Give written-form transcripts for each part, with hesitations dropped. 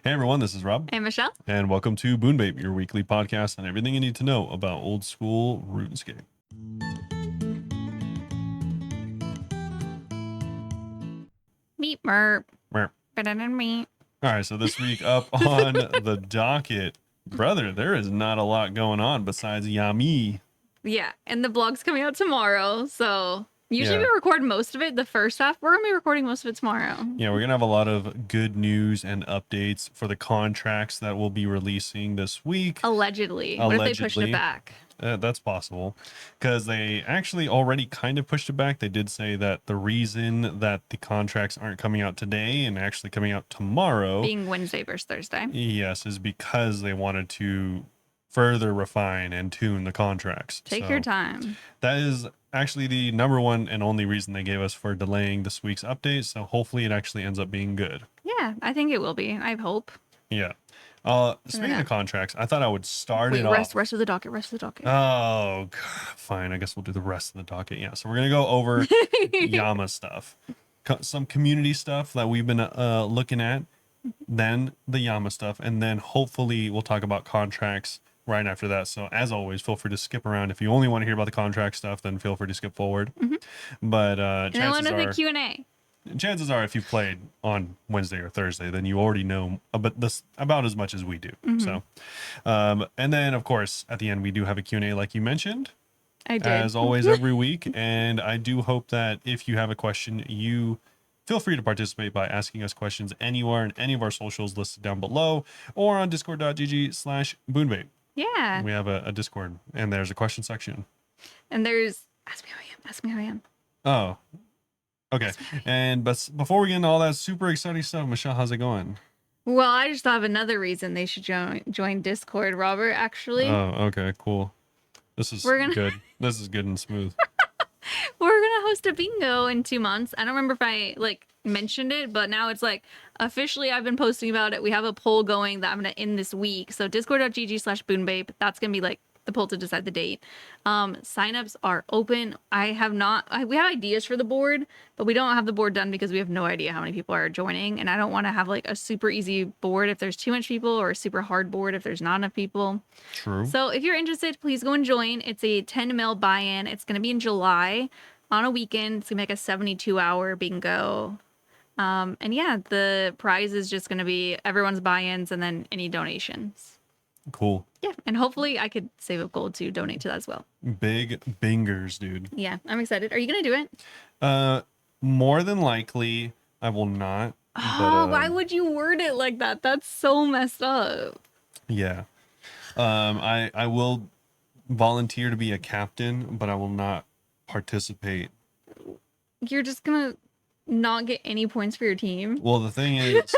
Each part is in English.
Hey everyone, this is Rob, Hey, Michelle. and welcome to Bunebape, your weekly podcast on everything you need to know about old school RuneScape. Meat merp. All Better than meat. right, so this week up on the docket, brother, there is not a lot going on besides Yami. Yeah, and the vlog's coming out tomorrow, so usually Yeah. we record most of it the first half. We're gonna be recording most of it tomorrow. Yeah, we're gonna have a lot of good news and updates for the contracts that we'll be releasing this week. Allegedly. What if they pushed Allegedly. it back? That's possible, because they actually already kind of pushed it back. They did say that the reason that the contracts aren't coming out today and actually coming out tomorrow, Being Wednesday versus Thursday. yes, is because they wanted to further refine and tune the contracts. Take So your time. that is actually the number one and only reason they gave us for delaying this week's update. So hopefully it actually ends up being good. Yeah, I think it will be. I hope. Yeah. Speaking of contracts, I thought I would start it off. Rest of the docket. Oh, God. Fine. I guess we'll do the rest of the docket. Yeah. So we're going to go over Yama stuff, some community stuff that we've been looking at, then the Yama stuff, and then hopefully we'll talk about contracts right after that. So as always, feel free to skip around. If you only want to hear about the contract stuff, then feel free to skip forward. But And then one of the Q&A. chances are if you played on Wednesday or Thursday, then you already know about as much as we do. So, and then of course, at the end, we do have a Q&A like you mentioned, I did. as always, every week. And I do hope that if you have a question, you feel free to participate by asking us questions anywhere in any of our socials listed down below or on discord.gg/boonbabe. Yeah. We have a Discord and there's a question section. And there's ask me how I am. Ask me how I am. Oh, okay. And but before we get into all that super exciting stuff, Michelle, how's it going? Well, I just thought of another reason they should join Discord, Robert, actually. Oh, okay, cool. This is good. This is good and smooth. We're gonna host a bingo in 2 months. I don't remember if I mentioned it, but now it's officially I've been posting about it. We have a poll going that I'm gonna end this week. So discord.gg/boonbabe. That's gonna be the poll to decide the date. Signups are open. We have ideas for the board, but we don't have the board done because we have no idea how many people are joining. And I don't want to have a super easy board if there's too much people or a super hard board if there's not enough people. True. So if you're interested, please go and join. It's a 10 mil buy-in. It's going to be in July on a weekend. It's going to be a 72-hour bingo. And yeah, the prize is just going to be everyone's buy-ins and then any donations. Cool. Yeah, and hopefully I could save up gold to donate to that as well. Big bingers, dude. Yeah, I'm excited. Are you going to do it? More than likely, I will not. Oh, why would you word it like that? That's so messed up. Yeah. I will volunteer to be a captain, but I will not participate. You're just going to not get any points for your team? Well, the thing is,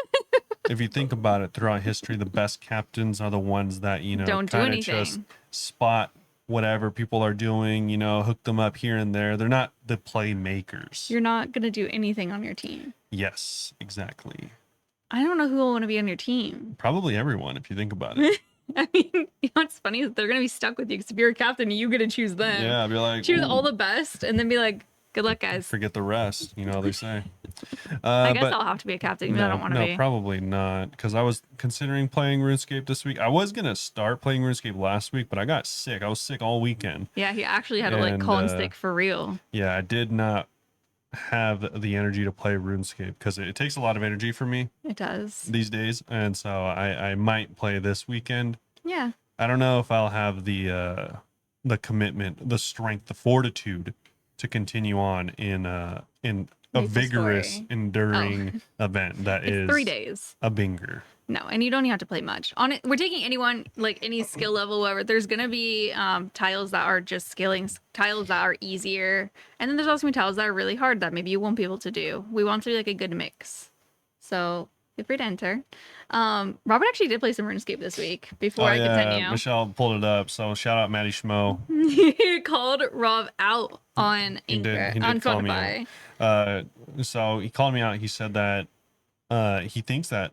if you think about it, throughout history, the best captains are the ones that, don't do kind of just spot whatever people are doing, hook them up here and there. They're not the playmakers. You're not going to do anything on your team. Yes, exactly. I don't know who will want to be on your team. Probably everyone, if you think about it. I mean, what's funny is they're going to be stuck with you because if you're a captain, you get to choose them. Yeah, I'd be like, choose all the best and then be like, good luck, guys. Forget the rest, they say. I guess I'll have to be a captain, even though I don't want to be. No, probably not, because I was considering playing RuneScape this week. I was going to start playing RuneScape last week, but I got sick. I was sick all weekend. Yeah, he actually had to call in sick for real. Yeah, I did not have the energy to play RuneScape because it takes a lot of energy for me. It does. These days, and so I might play this weekend. Yeah. I don't know if I'll have the commitment, the strength, the fortitude to continue on in a vigorous, enduring event that is 3 days. A binger. No, and you don't even have to play much. On it, we're taking anyone, any skill level, whatever. There's gonna be tiles that are just scaling, tiles that are easier, and then there's also tiles that are really hard that maybe you won't be able to do. We want to be a good mix. So feel free to enter. Robert actually did play some RuneScape this week before I continue. Michelle pulled it up, so shout out Maddie Schmo. He called Rob out on Anchor, on Spotify. So he called me out. He said that he thinks that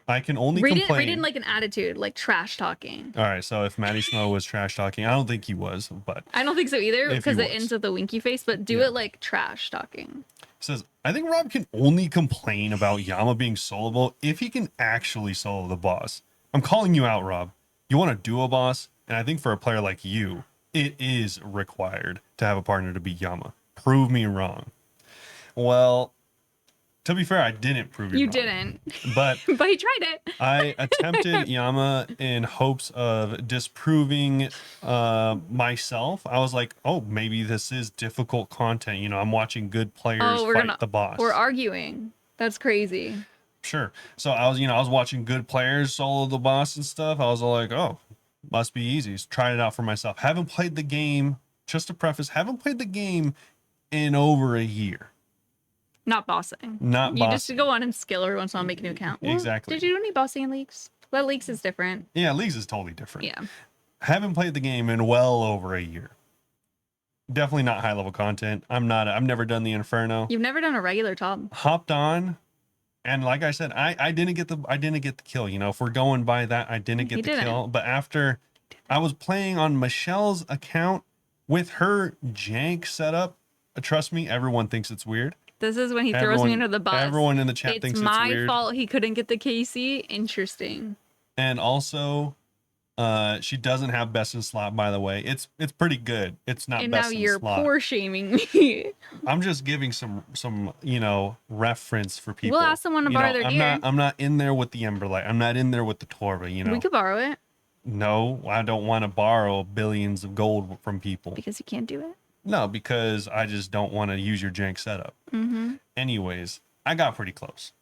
I can only complain. Read in an attitude, trash talking. All right, so if Maddie Schmo was trash talking, I don't think he was, but I don't think so either because it ends with a winky face. But do it like trash talking. says, I think Rob can only complain about Yama being soloable if he can actually solo the boss. I'm calling you out, Rob. You want to duo boss, and I think for a player like you, it is required to have a partner to beat Yama. Prove me wrong. Well, to be fair, I didn't prove you You wrong. didn't. But But he tried it. I attempted Yama in hopes of disproving myself. I was like, oh, maybe this is difficult content. You know, I'm watching good players fight the boss. We're arguing. That's crazy. Sure. So I was watching good players solo the boss and stuff. I was like, oh, must be easy. Just trying it out for myself. Haven't played the game, just to preface, haven't played the game in over a year. Not bossing. Not You bossing. just go on and skill every once in a while, make a new account. Well, Exactly. Did you do any bossing in Leagues? Well, Leagues is different. Yeah, Leagues is totally different. Yeah. Haven't played the game in well over a year. Definitely not high level content. I've never done the Inferno. You've never done a regular top. Hopped on, and like I said, I didn't get the kill. You know, if we're going by that, I didn't get the kill. But after I was playing on Michelle's account with her jank setup, trust me, everyone thinks it's weird. This is when he throws me under the bus. Everyone in the chat thinks it's weird. It's my fault he couldn't get the KC. Interesting. And also, she doesn't have best in slot, by the way. It's pretty good. It's not and best now in you're slot. poor shaming me. I'm just giving some reference for people. We'll ask someone to borrow their gear. I'm not in there with the Emberlight. I'm not in there with the Torva, you know. We could borrow it. No, I don't want to borrow billions of gold from people. Because you can't do it? No, because I just don't want to use your jank setup. Mm-hmm. Anyways, I got pretty close.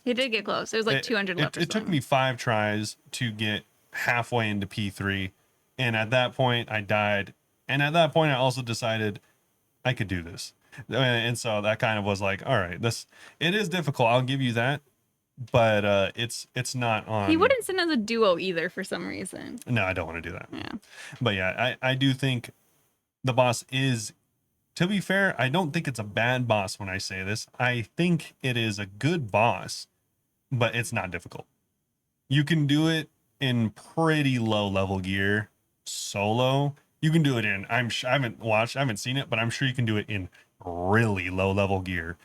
He did get close. It was like 200 left. It took me 5 tries to get halfway into P3. And at that point, I died. And at that point, I also decided I could do this. And so that kind of was like, all right, it is difficult. I'll give you that. But it's not on. He wouldn't send as a duo either for some reason. No, I don't want to do that. Yeah. But yeah, I do think the boss is, to be fair, I don't think it's a bad boss when I say this. I think it is a good boss, but it's not difficult. You can do it in pretty low level gear solo. You can do it in, I haven't seen it, but I'm sure you can do it in really low level gear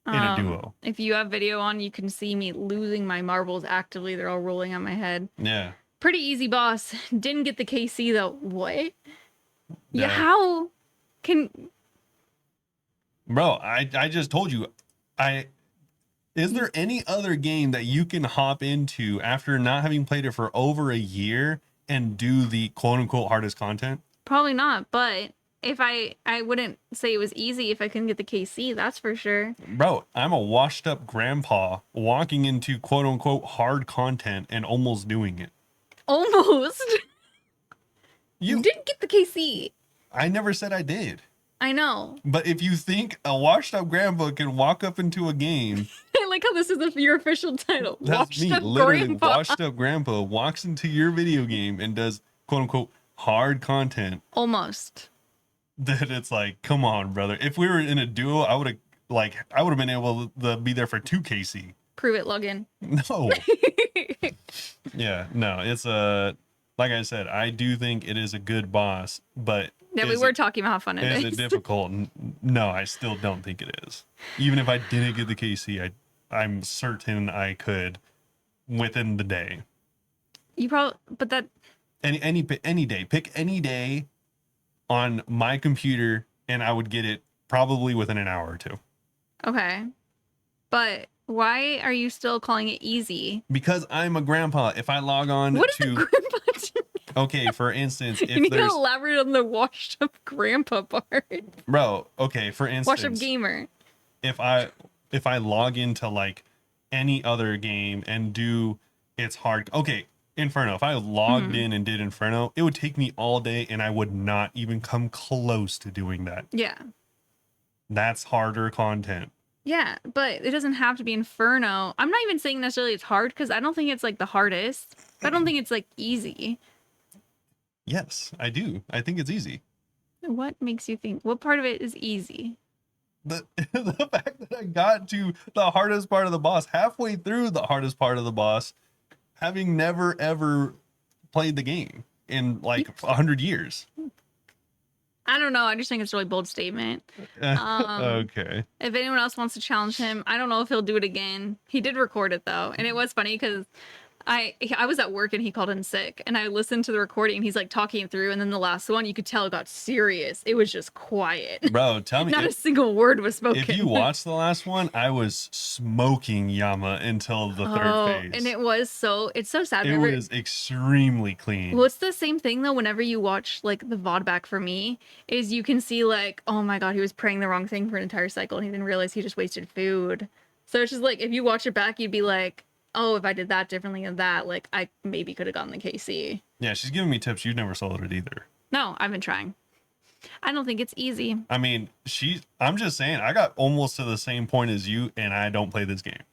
in a duo. If you have video on, you can see me losing my marbles actively. They're all rolling on my head. Yeah. Pretty easy boss. Didn't get the KC though. What? Yeah, Yeah. how can... Bro, I just told you, is there any other game that you can hop into after not having played it for over a year and do the quote unquote hardest content? Probably not, but if I wouldn't say it was easy if I couldn't get the KC, that's for sure. Bro, I'm a washed up grandpa walking into quote unquote hard content and almost doing it. Almost. You didn't get the KC. I never said I did. I know. But if you think a washed up grandpa can walk up into a game, I like how this is your official title. that's me. Literally, washed up grandpa walks into your video game and does quote unquote hard content. Almost. That it's like, come on, brother. If we were in a duo, I would have been able to be there for 2 KC. Prove it, login. No. Yeah, no, it's like I said, I do think it is a good boss, but yeah, we were talking about how fun it is. Is it difficult? No, I still don't think it is. Even if I didn't get the KC, I'm certain I could within the day. You probably, but that Any day, pick any day on my computer, and I would get it probably within an hour or 2. okay. But why are you still calling it easy? Because I'm a grandpa. If I log on What is to the grandpa doing? okay, for instance, You if need to there's elaborate on the washed up grandpa part. bro, okay, for Washed up instance, gamer. if I log into like any other game and do its hard, okay, Inferno, if I logged in and did Inferno, it would take me all day and I would not even come close to doing that. Yeah. That's harder content. Yeah, but it doesn't have to be Inferno. I'm not even saying necessarily it's hard because I don't think it's like the hardest. I don't think it's like easy. Yes, I do. I think it's easy. What makes you think? What part of it is easy? The fact that I got to the hardest part of the boss, halfway through the hardest part of the boss, having never ever played the game in like 100 years. I don't know. I just think it's a really bold statement. Okay. If anyone else wants to challenge him, I don't know if he'll do it again. He did record it though, and it was funny because I was at work and he called in sick, and I listened to the recording and he's like talking through, and then the last one you could tell it got serious. It was just quiet. Bro, tell me Not a single word was spoken. if you watched the last one, I was smoking Yama until the third phase. And it's so sad. It was extremely clean. Well, it's the same thing though. Whenever you watch like the VOD back for me, is you can see like, oh my god, he was praying the wrong thing for an entire cycle and he didn't realize he just wasted food. So it's just like if you watch it back, you'd be like, oh, if I did that differently than that, like I maybe could have gotten the KC. Yeah, she's giving me tips. You've never sold it either. No, I've been trying. I don't think it's easy. I mean, I'm just saying, I got almost to the same point as you, and I don't play this game.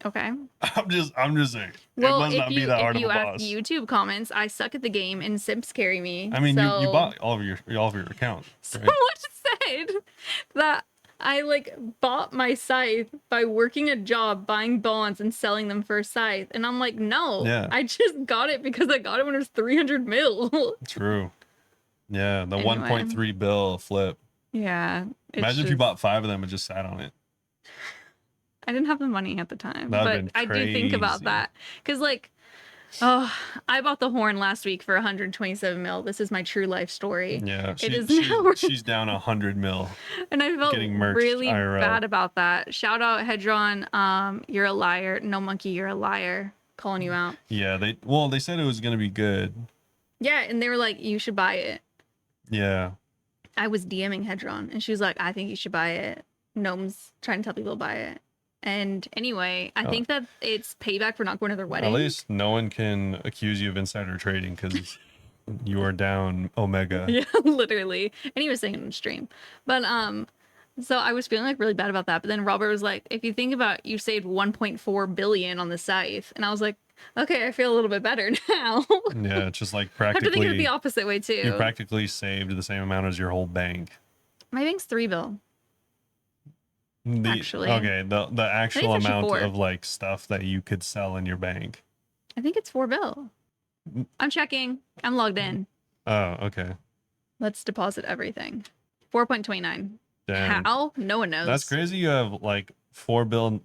Okay. I'm just saying. Well, it must not be that hard if of a you boss. ask YouTube comments, I suck at the game and simps carry me. I mean, so... you bought all of your account. Right? Someone said that I like bought my scythe by working a job, buying bonds, and selling them for a scythe. And I'm like, no, Yeah. I just got it because I got it when it was 300 mil. True. Yeah, the Anyway. 1.3 bill flip. Yeah. Imagine if you bought 5 of them and just sat on it. I didn't have the money at the time, That'd but been I do think about crazy. that. Because like, oh, I bought the horn last week for 127 mil. This is my true life story. Yeah, It is now worth- she's down 100 mil. And I felt Getting merched really IRL. bad about that. Shout out Hedron. You're a liar. No monkey, you're a liar. Calling you out. Yeah, they said it was gonna be good. Yeah, and they were like, you should buy it. Yeah. I was DMing Hedron, and she was like, I think you should buy it. Gnome's trying to tell people to buy it. And anyway, I think that it's payback for not going to their wedding. At least no one can accuse you of insider trading because you are down Omega. Yeah, literally. And he was saying it on stream. But so I was feeling like really bad about that. But then Robert was like, if you think about you saved 1.4 billion on the scythe. And I was like, okay, I feel a little bit better now. Yeah, it's just like I have to think of it practically the opposite way too. you practically saved the same amount as your whole bank. My bank's 3 bill. Actually. Okay, the actual it's actually amount 4. of like stuff that you could sell in your bank. I think it's 4 bill. I'm checking. I'm logged in. Oh, okay. Let's deposit everything. 4.29. Damn. How? No one knows. That's crazy. You have like 4 bill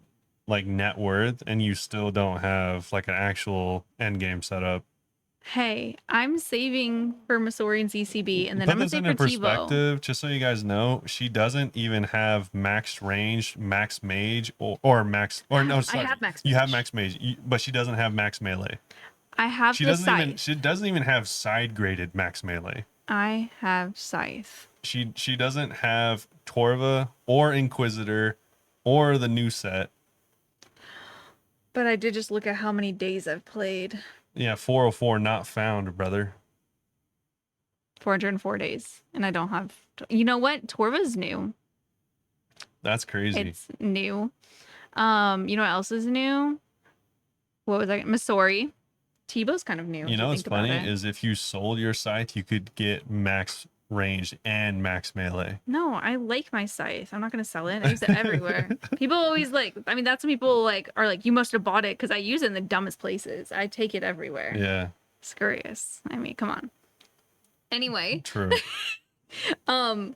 like net worth and you still don't have like an actual end game set up. Hey, I'm saving for Masorian's ECB, and then Put I'm gonna this save into for TiVo. perspective, just so you guys know, she doesn't even have max range, max mage, or max, or no, sorry, have max you have mage. max mage, but she doesn't have max melee. I have She the doesn't scythe. even, she doesn't even have side graded max melee. I have scythe. She doesn't have Torva or Inquisitor or the new set. But I did just look at how many days I've played. Yeah, 404 not found, brother. 404 days, and I don't have. You know what? Torva's new. That's crazy. It's new. You know what else is new? What was I? Masori. Tebow's kind of new. You know what's think about funny it. is if you sold your scythe, you could get max range and max melee. No, I like my scythe. I'm not gonna sell it. I use it everywhere. People always like. I mean, that's when people like are like, you must have bought it because I use it in the dumbest places. I take it everywhere. Yeah, Scurious. I mean, come on. Anyway, true. other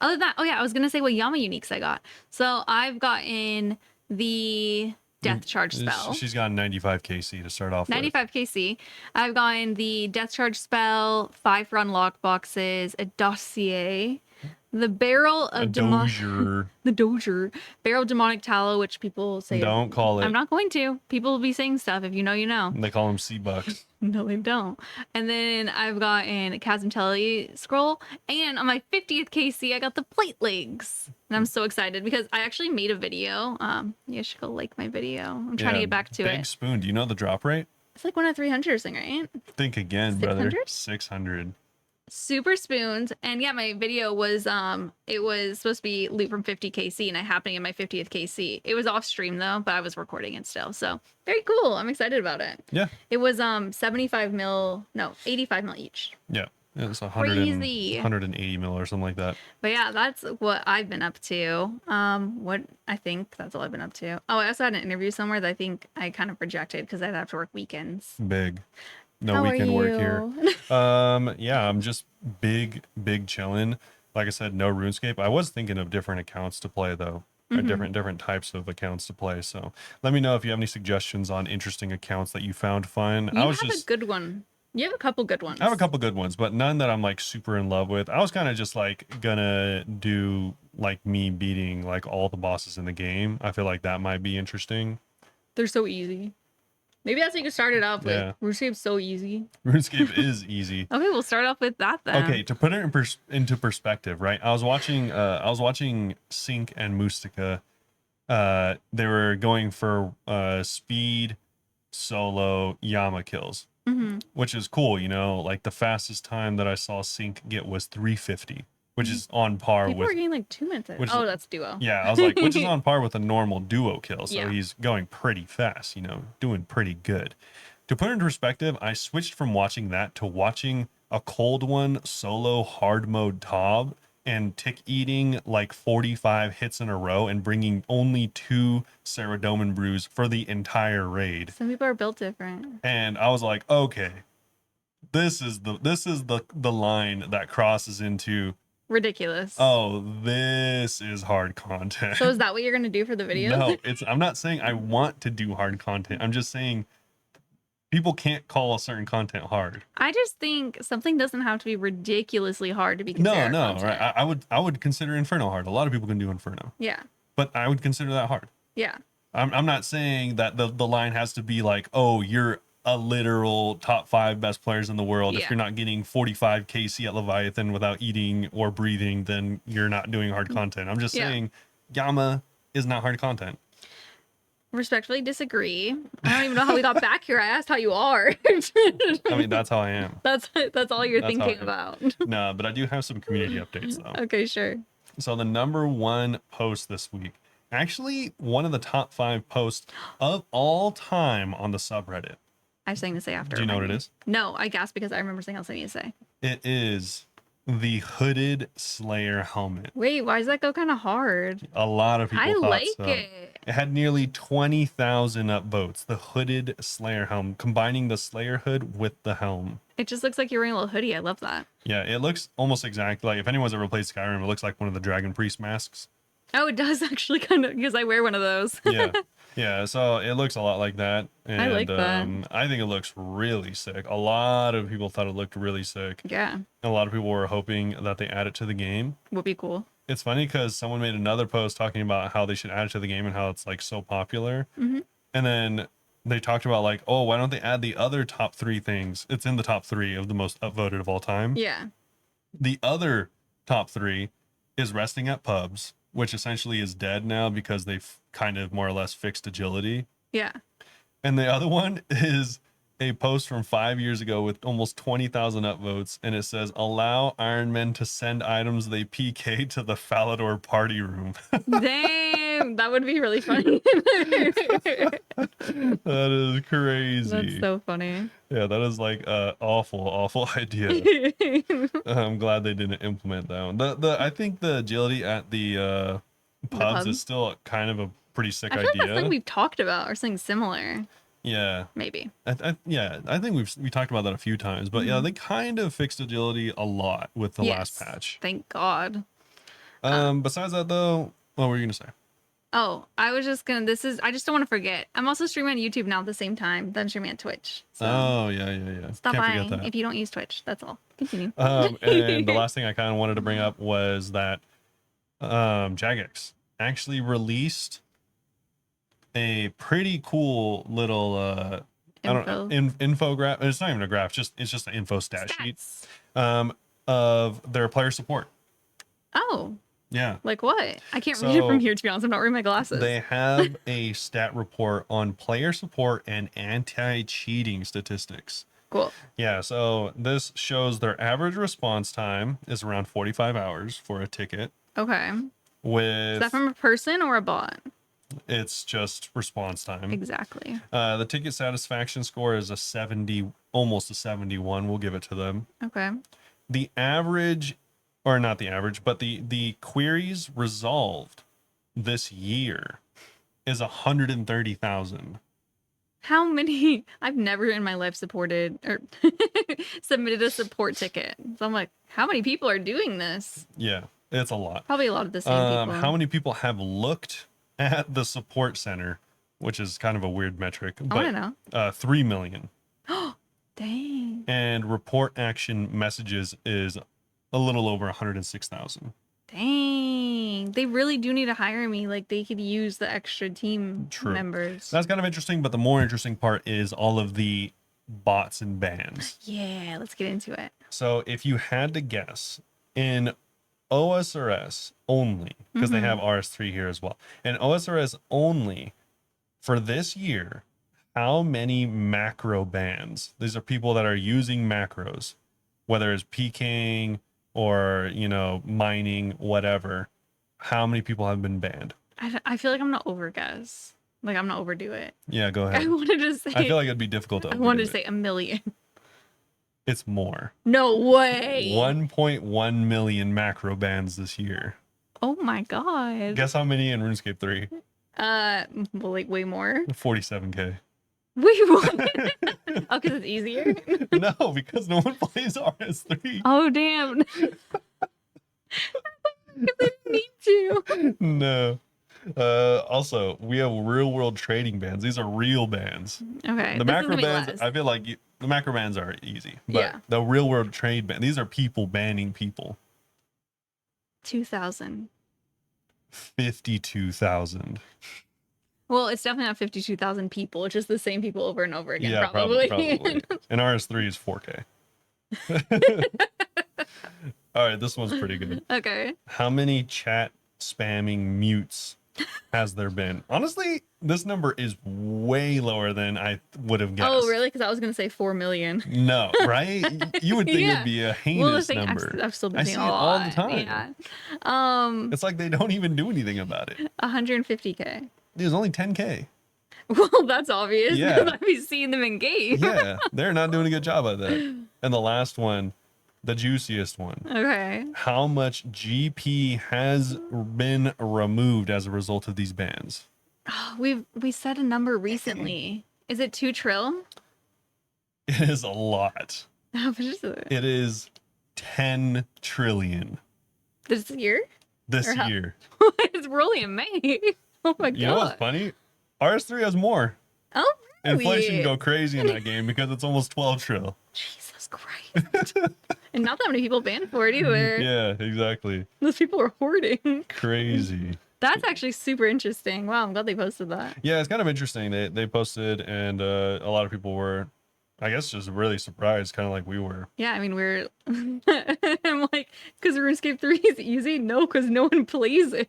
than that, oh yeah, I was gonna say what Yama uniques I got. So I've gotten the Death Charge spell. She's got 95 KC to start off with. 95 KC. I've gotten the Death Charge spell, 5 for unlock boxes, a dossier, the barrel A of Dozier. the Dozier, barrel of demonic tallow, which people say. Don't call it. I'm not going to. People will be saying stuff. If you know, you know. They call them C-Bucks. No, they don't. And then I've gotten a Chasm Telly scroll, and on my 50th KC, I got the plate legs. And I'm so excited because I actually made a video. You guys should go like my video. I'm trying to Yeah, get back to Big it. Spoon. Do you know the drop rate? It's like 1 out of 300 or something, right? Think again, brother. 600? 600. Super spoons. And yeah, my video was it was supposed to be loot from 50 KC, and I happened in my 50th KC. It was off stream though, but I was recording it still. So very cool. I'm excited about it. Yeah. It was 75 mil, no, 85 mil each. Yeah. It's 100 and, Crazy. 180 mil or something like that. But yeah, that's what I've been up to. What I think that's all I've been up to. Oh, I also had an interview somewhere that I think I kind of rejected because I'd have to work weekends. Big. No How are weekend work here. you? Yeah, I'm just big chilling. Like I said, no RuneScape. I was thinking of different accounts to play though, or Mhm. different types of accounts to play. So let me know if you have any suggestions on interesting accounts that you found fun. You have a good one. You have a couple good ones. I have a couple good ones, but none that I'm like super in love with. I was kind of just like gonna do like me beating like all the bosses in the game. I feel like that might be interesting. They're so easy. Maybe that's what you can start it off with. Yeah. RuneScape's so easy. RuneScape is easy. Okay, we'll start off with that then. Okay, to put it into perspective, right? I was watching Sync and Mustika. They were going for speed solo Yama kills, Mm-hmm. which is cool, you know, like the fastest time that I saw Sync get was 350, which is on par People with are getting like 2 minutes. which Oh, that's duo. yeah, I was like, which is on par with a normal duo kill. So Yeah. he's going pretty fast, you know, doing pretty good. To put it in perspective, I switched from watching that to watching a cold one solo hard mode Tob and tick eating like 45 hits in a row and bringing only 2 Saradomin brews for the entire raid. Some people are built different. And I was like, okay, this is the line that crosses into, Ridiculous. oh, this is hard content. So is that what you're gonna do for the videos? No, I'm not saying I want to do hard content. I'm just saying people can't call a certain content hard. I just think something doesn't have to be ridiculously hard to be No, considered no, content. right? I would consider Inferno hard. A lot of people can do Inferno, Yeah. but I would consider that hard. Yeah. I'm not saying that the line has to be like, oh, you're a literal top 5 best players in the world. If Yeah. you're not getting 45 KC at Leviathan without eating or breathing, then you're not doing hard content. I'm just Yeah. saying Yama is not hard content. Respectfully disagree. I don't even know how we got back here. I asked how you are. I mean, that's how I am. That's all you're That's how thinking I am. about. No, but I do have some community updates though. Okay, sure. So the number 1 post this week, actually one of the top 5 posts of all time on the subreddit. I have something to say after. Do you know what remind it me. is? No, I guessed because I remember something else I need to say. It is the hooded Slayer helmet. Wait, why does that go kind of hard? A lot of people I thought like so. it. It had nearly 20,000 upvotes. The hooded Slayer helm, combining the Slayer hood with the helm. It just looks like you're wearing a little hoodie. I love that. Yeah, it looks almost exactly like, if anyone's ever played Skyrim, it looks like one of the Dragon Priest masks. Oh, it does actually kind of, because I wear one of those. Yeah. Yeah, so it looks a lot like that. And I like that. I think it looks really sick. A lot of people thought it looked really sick. Yeah, A lot of people were hoping that they add it to the game. would be cool. It's funny because someone made another post talking about how they should add it to the game and how it's like so popular. Mhm. And then they talked about like, oh, why don't they add the other top 3 things? It's in the top 3 of the most upvoted of all time. Yeah. The other top 3 is resting at pubs, which essentially is dead now because they've kind of more or less fixed agility. Yeah. And the other one is a post from 5 years ago with almost 20,000 upvotes. And it says, allow Iron Men to send items they PK to the Falador party room. Damn, that would be really funny. That is crazy. That's so funny. Yeah, that is like a awful idea. I'm glad they didn't implement that one. I think the agility at the pubs pub? is still kind of a pretty sick I feel like idea. that's something we've talked about or something similar. Yeah. Maybe. I think we talked about that a few times, but yeah, they kind of fixed agility a lot with the last Yes, patch. Thank God. Besides that though, what were you gonna say? Oh, I was just gonna. I just don't want to forget. I'm also streaming on YouTube now at the same time. Then streaming at Twitch. So Oh yeah. stop Can't by forget that. if you don't use Twitch. That's all. Continue. And the last thing I kind of wanted to bring up was that Jagex actually released a pretty cool little infograph. It's not even a graph, it's just an info stat sheet Stats. of their player support. Oh, Yeah. like what? I can't read it from So, here, to be honest. I'm not wearing my glasses. They have a stat report on player support and anti-cheating statistics. Cool. Yeah, so this shows their average response time is around 45 hours for a ticket. Okay. Is With that from a person or a bot? it's just response time. Exactly. The ticket satisfaction score is a 70, almost a 71. We'll give it to them. Okay. The average, or not the average, but the queries resolved this year is 130,000. How many? I've never in my life supported or submitted a support ticket. So I'm like, how many people are doing this? Yeah, it's a lot. Probably a lot of the same people. How many people have looked at the support center, which is kind of a weird metric, I want to but know. 3 million. Dang. And report action messages is a little over 106,000. Dang. They really do need to hire me. Like they could use the extra team True. members. That's kind of interesting, but the more interesting part is all of the bots and bans. Yeah, let's get into it. So if you had to guess in OSRS only, because they have RS3 here as well, and OSRS only for this year, how many macro bans? These are people that are using macros, whether it's PKing or, mining, whatever. How many people have been banned? I feel like I'm gonna overguess. Like I'm gonna overdo it. Yeah, go ahead. I wanted to say. I feel like it'd be difficult to I overdo wanted to it. say 1 million. It's more. No way. 1.1 million macro bans this year. Oh my god. Guess how many in RuneScape 3? Well, like way more. 47K. Wait, what? Oh, because it's easier. No, because no one plays RS3. Oh damn. Because I didn't need to. No. Also, we have real world trading bans. These are real bans. Okay. The this is macro gonna be bans, less. I feel like the macro bans are easy. But Yeah. the real world trade ban, these are people banning people. 2,000. 52,000. Well, it's definitely not 52,000 people. It's just the same people over and over again. Yeah, probably. probably. And RS3 is 4K. All right, this one's pretty good. Okay. How many chat spamming mutes has there been? Honestly, this number is way lower than I would have guessed. Oh, really? Because I was gonna say 4 million. No, right? You would think Yeah. it'd be a Well, the heinous thing number. I've still been I seeing see a it all the lot. time. Yeah. It's like they don't even do anything about it. 150K. There's only 10K. Well, that's obvious. Yeah. I've been seeing them in game. Yeah, they're not doing a good job at that. And the last one, the juiciest one. Okay. How much GP has been removed as a result of these bans? We said a number recently. Is it 2 trill? It is a lot. How much is it? It is 10 trillion This year? this Or how- year. We're only in May. Oh my god. You know what's funny? RS3 has more. Oh, really? Inflation go crazy in that game because it's almost 12 trill. Jesus Christ. And not that many people banned for it either. Yeah, exactly. Those people are hoarding. Crazy. That's actually super interesting. Wow, I'm glad they posted that. Yeah, it's kind of interesting. They posted, and a lot of people were, I guess, just really surprised, kind of like we were. Yeah, I mean, we're. I'm like, because RuneScape 3 is easy? No, because no one plays it.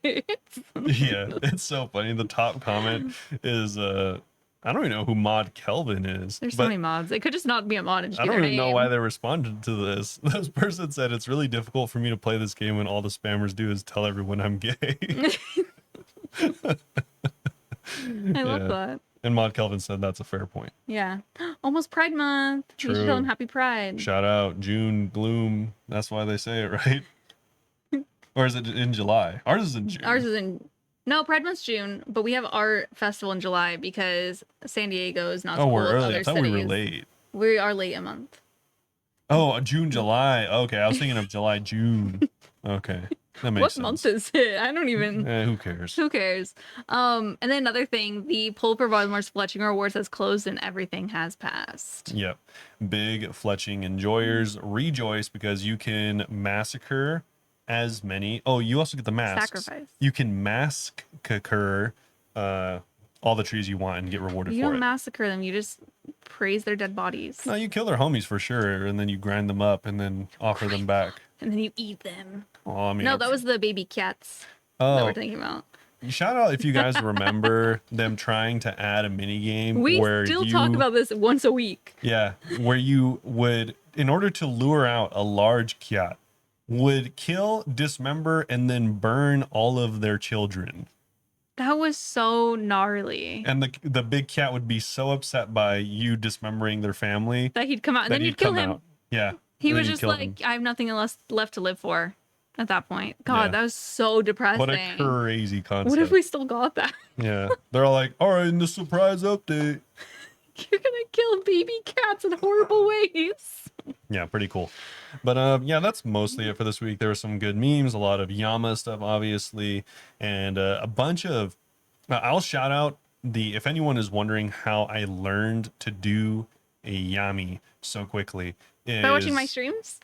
Yeah, it's so funny. The top comment is, I don't even know who Mod Kelvin is. There's so many mods. It could just not be a mod and just I be don't their even know name. why they responded to this. This person said it's really difficult for me to play this game when all the spammers do is tell everyone I'm gay. I love Yeah. that. And Mod Kelvin said that's a fair point. Yeah. Almost Pride Month. You should True. tell them Happy Pride. Shout out June Gloom. That's why they say it, right? Or is it in July? Ours is in June. Ours is in. No, Pride Month's June, but we have our festival in July because San Diego is not as Oh, cool we're as early. other I thought cities. we were late. We are late a month. Oh, June, July. Okay, I was thinking of July, June. Okay, that makes What sense. month is it? I don't even. Who cares? Who cares? And then another thing, the poll for Voldemort's Fletching Rewards has closed and everything has passed. Yep. Big fletching enjoyers rejoice because you can massacre as many. Oh, you also get the masks. Sacrifice. You can massacre all the trees you want and get rewarded You for don't it. massacre them. You just praise their dead bodies. No, you kill their homies for sure, and then you grind them up and then offer them back. And then you eat them. Oh, I mean, No, that was the baby cats that oh, we're thinking about. shout out if you guys remember them trying to add a mini game We where still you, talk about this once a week. yeah, where you would, in order to lure out a large cat, would kill, dismember, and then burn all of their children. That was so gnarly. And the big cat would be so upset by you dismembering their family That he'd come out and that then he'd you'd kill come him. out. Yeah. He and was then you'd just kill like, them. I have nothing else left to live for at that point. God, Yeah. that was so depressing. What a crazy concept. What if we still got that? Yeah. They're all like, all right, in the surprise update. You're gonna kill baby cats in horrible ways. Yeah, pretty cool. But yeah, that's mostly it for this week. There were some good memes, a lot of Yama stuff, obviously, and a bunch of. I'll shout out if anyone is wondering how I learned to do a Yami so quickly. By watching my streams?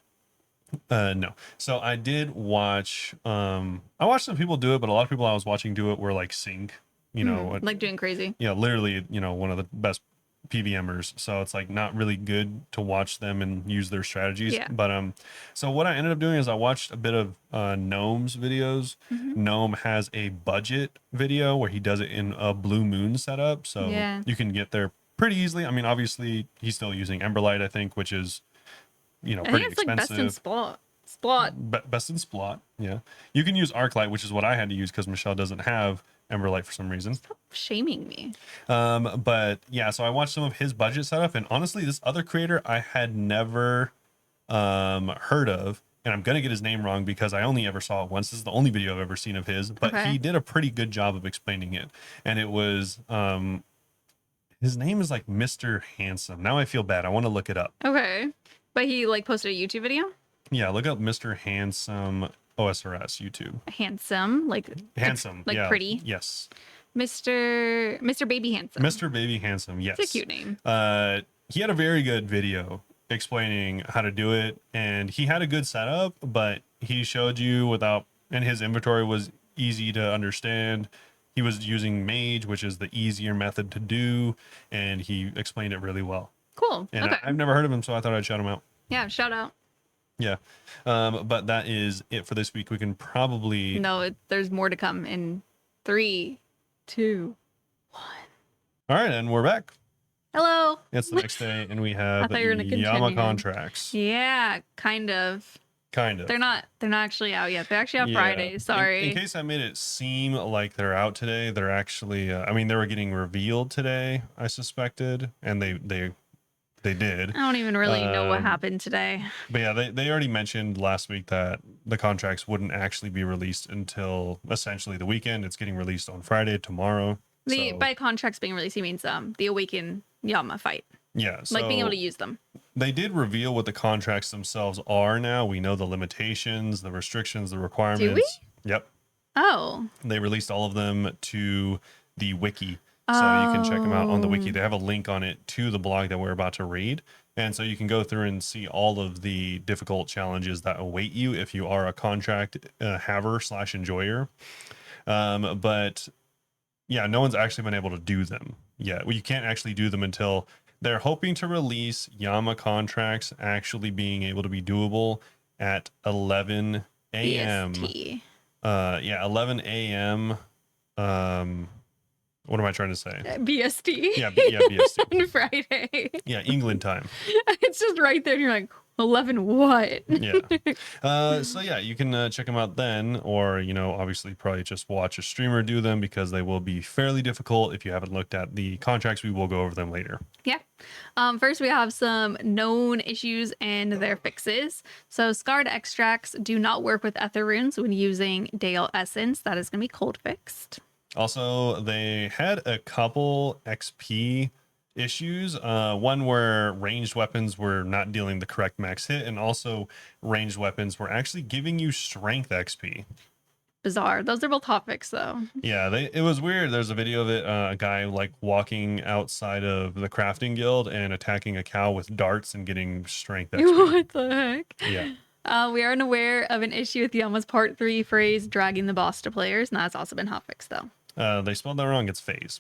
No. So I did watch. I watched some people do it, but a lot of people I was watching do it were like sync. Like doing crazy. Yeah, literally, one of the best PVMers. So it's like not really good to watch them and use their strategies. Yeah. But so what I ended up doing is I watched a bit of Gnome's videos. Gnome has a budget video where he does it in a blue moon setup. So Yeah. you can get there pretty easily. I mean, obviously he's still using Emberlight, I think, which is I pretty think it's expensive. like best in Splot. Best in Splot. Yeah. You can use Arclight, which is what I had to use because Michelle doesn't have Emberlight for some reason. Stop shaming me. But yeah, so I watched some of his budget setup, and honestly, this other creator I had never heard of, and I'm gonna get his name wrong because I only ever saw it once. This is the only video I've ever seen of his, but Okay. he did a pretty good job of explaining it. And it was his name is like Mr. Handsome. Now I feel bad. I want to look it up. Okay. But he like posted a YouTube video? Yeah, look up Mr. Handsome OSRS YouTube. Handsome. Handsome. Like yeah. pretty. Yes. Mr. Baby Handsome. Mr. Baby Handsome. Yes. It's a cute name. He had a very good video explaining how to do it, and he had a good setup, but he showed you and his inventory was easy to understand. He was using Mage, which is the easier method to do, and he explained it really well. Cool. And Okay. I've never heard of him, so I thought I'd shout him out. Yeah, shout out. Yeah. But that is it for this week. We can probably... No, there's more to come in 3, 2. All right, and we're back. Hello. It's the next day, and we have thought you were gonna Yama continue. contracts. Yeah, kind of. Kind of. They're not actually out yet. They're actually out Yeah. Friday. Sorry. In case I made it seem like they're out today, they're actually. They were getting revealed today. I suspected, and they did. I don't even really know what happened today. But yeah, they already mentioned last week that the contracts wouldn't actually be released until essentially the weekend. It's getting released on Friday, tomorrow. By contracts being released, he means the Awaken Yama fight, Yeah, so like being able to use them. they did reveal what the contracts themselves are now. We know the limitations, the restrictions, the requirements. Yep. Oh. They released all of them to the wiki. So you can check them out on the wiki. Oh. They have a link on it to the blog that we're about to read. And so you can go through and see all of the difficult challenges that await you if you are a contract haver/enjoyer. But yeah, no one's actually been able to do them yet. Well, you can't actually do them until they're hoping to release Yama contracts actually being able to be doable at 11 a.m. BST. 11 a.m. What am I trying to say? BST. Yeah, BST. On Friday. Yeah, England time. It's just right there. And you're like, 11 what? Yeah. So yeah, you can check them out then, or obviously probably just watch a streamer do them because they will be fairly difficult. If you haven't looked at the contracts, we will go over them later. Yeah. First, we have some known issues and their fixes. So, scarred extracts do not work with ether runes when using Dale Essence. That is going to be cold fixed. Also, they had a couple XP issues. One where ranged weapons were not dealing the correct max hit, and also ranged weapons were actually giving you strength XP. Bizarre. Those are both topics, though. Yeah, it was weird. There's a video of it, a guy like walking outside of the crafting guild and attacking a cow with darts and getting strength XP. What the heck? Yeah. We are unaware of an issue with Yama's Part 3 phrase, dragging the boss to players, and that's also been hotfixed, though. They spelled that wrong. It's phase.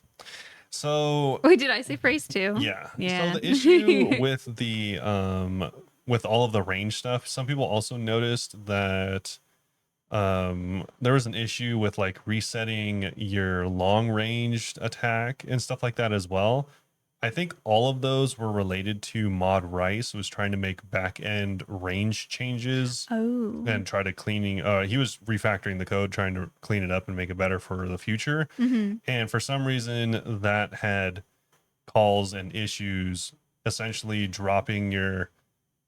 So Wait, did I say phrase too? yeah. Yeah. So the issue with the with all of the range stuff, some people also noticed that there was an issue with like resetting your long ranged attack and stuff like that as well. I think all of those were related to Mod Rice was trying to make back end range changes Oh. and try to he was refactoring the code, trying to clean it up and make it better for the future. Mm-hmm. And for some reason that had calls and issues, essentially dropping your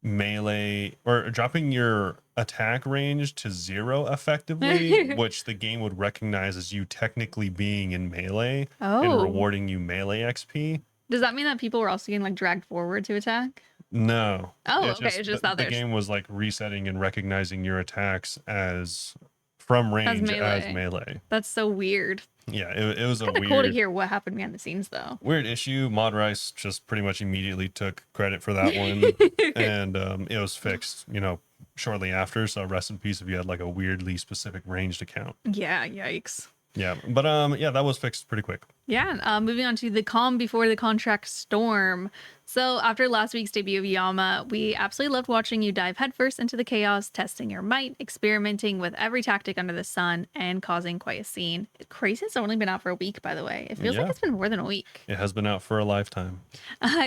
melee or dropping your attack range to 0 effectively, which the game would recognize as you technically being in melee and Oh. rewarding you melee XP. Does that mean that people were also getting like dragged forward to attack? No. Oh, okay. It's just the others. game was like resetting and recognizing your attacks as from range as melee. That's so weird. Yeah, it was a Kind of weird, cool to hear what happened behind the scenes, though. weird issue. Mod Rice just pretty much immediately took credit for that one, and it was fixed, shortly after. So rest in peace if you had like a weirdly specific ranged account. Yeah, yikes. Yeah, but yeah, that was fixed pretty quick. Yeah, moving on to the calm before the contract storm. So after last week's debut of Yama, we absolutely loved watching you dive headfirst into the chaos, testing your might, experimenting with every tactic under the sun, and causing quite a scene. Crazy it's only been out for a week, by the way. It feels like it's been more than a week. It has been out for a lifetime.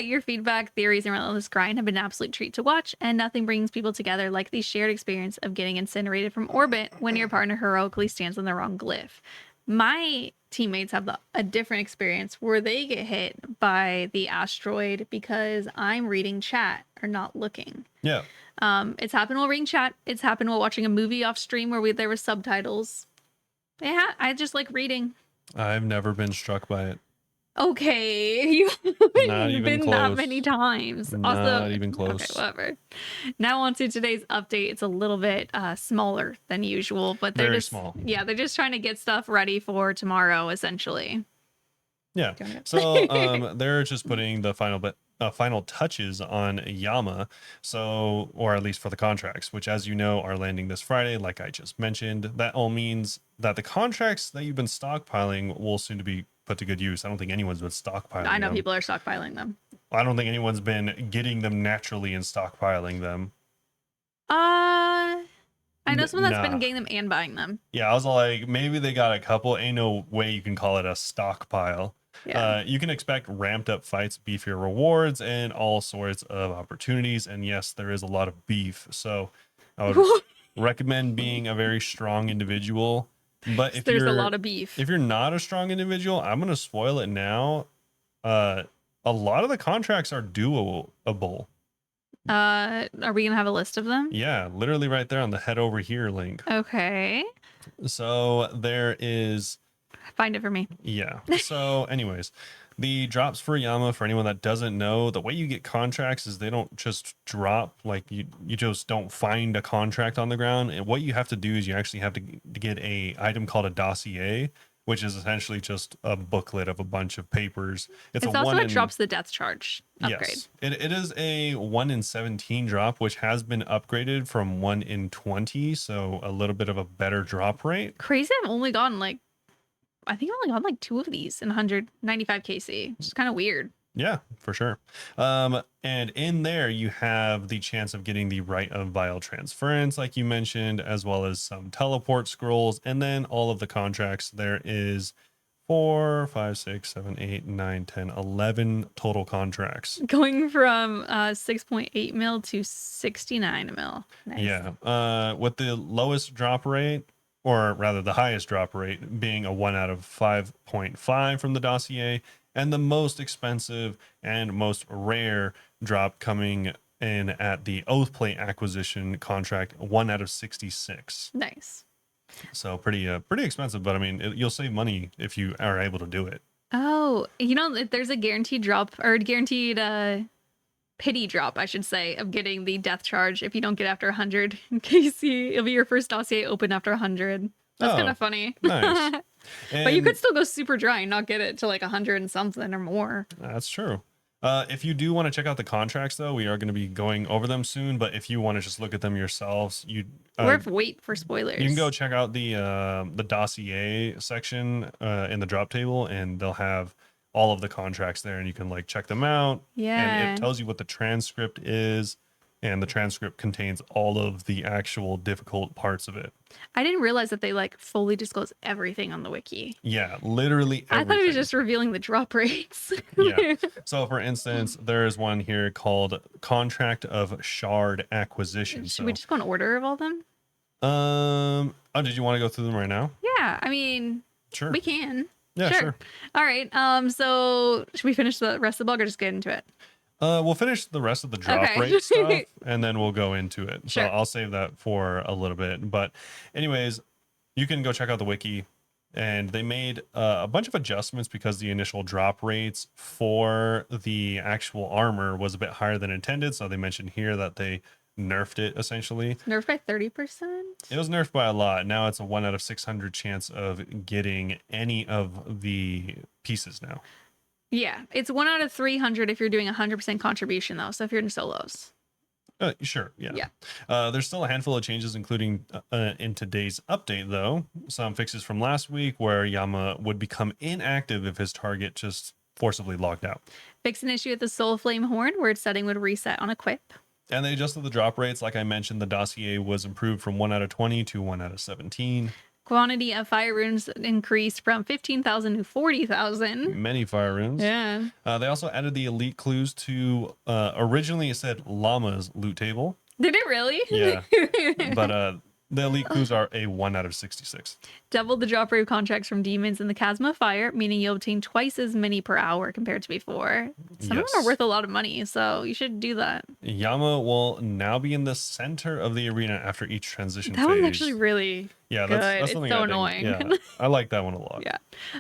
Your feedback, theories, and relentless grind have been an absolute treat to watch, and nothing brings people together like the shared experience of getting incinerated from orbit when your partner heroically stands on the wrong glyph. My teammates have a different experience where they get hit by the asteroid because I'm reading chat or not looking. Yeah. It's happened while reading chat. It's happened while watching a movie off stream where there were subtitles. Yeah, I just like reading. I've never been struck by it. Okay, you've Not even been close. that many times. Not even close. Okay, whatever. Now on to today's update. It's a little bit smaller than usual, but they're Very just small. Yeah, they're just trying to get stuff ready for tomorrow, essentially. Yeah. So they're just putting the final touches on Yama, or at least for the contracts, which, as you know, are landing this Friday. Like I just mentioned, that all means that the contracts that you've been stockpiling will soon to be put to good use. I don't think anyone's been stockpiling. I know them. people are stockpiling them. I don't think anyone's been getting them naturally and stockpiling them. I know someone that's been getting them and buying them. Yeah, I was like, maybe they got a couple. Ain't no way you can call it a stockpile. Yeah. You can expect ramped up fights, beefier rewards, and all sorts of opportunities. And yes, there is a lot of beef. So I would recommend being a very strong individual. But if there's a lot of beef. If you're not a strong individual, I'm going to spoil it now. A lot of the contracts are doable. Are we going to have a list of them? Yeah, literally right there on the head over here link. Okay. So there is... Find it for me. Yeah. So anyways, the drops for Yama, for anyone that doesn't know, the way you get contracts is they don't just drop. Like you just don't find a contract on the ground. And what you have to do is you actually have to get a item called a dossier, which is essentially just a booklet of a bunch of papers. It's also what drops the death charge upgrade. Yes, it is a 1 in 17 drop, which has been upgraded from 1 in 20. So a little bit of a better drop rate. Crazy. I've only gotten I think I only got like 2 of these in 195 KC, which is kind of weird. Yeah, for sure. And in there, you have the chance of getting the Rite of Vile Transference, like you mentioned, as well as some teleport scrolls. And then all of the contracts, there is 4, 5, 6, 7, 8, 9, 10, 11 total contracts. Going from 6.8 mil to 69 mil. Nice. Yeah. With the lowest drop rate, or rather the highest drop rate being a 1 out of 5.5 from the dossier, and the most expensive and most rare drop coming in at the Oathplate acquisition contract, 1 out of 66. Nice. So pretty expensive, but I mean, you'll save money if you are able to do it. Oh, there's a guaranteed drop, or guaranteed pity drop, I should say, of getting the death charge if you don't get after 100 KC. It'll be your first dossier open after 100. That's kind of funny. Nice. But you could still go super dry and not get it to like 100 and something or more. That's true. If you do want to check out the contracts, though, we are going to be going over them soon. But if you want to just look at them yourselves, or wait for spoilers, you can go check out the dossier section in the drop table, and they'll have all of the contracts there, and you can like check them out. Yeah. And it tells you what the transcript is, and the transcript contains all of the actual difficult parts of it. I didn't realize that they like fully disclose everything on the wiki. Yeah, literally everything. I thought it was just revealing the drop rates. Yeah. So for instance, there is one here called Contract of Shard Acquisition. Should we just go in order of all of them? Oh, did you want to go through them right now? Yeah, I mean, Sure. we can. Yeah, sure. All right. So should we finish the rest of the blog or just get into it? We'll finish the rest of the drop rate stuff, and then we'll go into it. So Sure. I'll save that for a little bit. But anyways, you can go check out the wiki. And they made a bunch of adjustments because the initial drop rates for the actual armor was a bit higher than intended. So they mentioned here that they nerfed it essentially. Nerfed by 30%. It was nerfed by a lot. Now it's a 1 out of 600 chance of getting any of the pieces now. Yeah, it's 1 out of 300 if you're doing 100% contribution though. So if you're in solos. Sure, yeah. Yeah. There's still a handful of changes, including in today's update, though. Some fixes from last week where Yama would become inactive if his target just forcibly logged out. Fixed an issue with the Soul Flame Horn where its setting would reset on equip. And they adjusted the drop rates. Like I mentioned, the dossier was improved from 1 out of 20 to 1 out of 17. Quantity of fire runes increased from 15,000 to 40,000. Many fire runes. Yeah. They also added the elite clues to, originally it said Llama's loot table. Did it really? Yeah. But the elite clues are a 1 out of 66. Doubled the drop rate of contracts from demons in the Chasm of Fire, meaning you obtain twice as many per hour compared to before. Some of them are worth a lot of money, so you should do that. Yama will now be in the center of the arena after each transition phase. That one's actually really good. That's something so I annoying. Yeah, I like that one a lot. Yeah.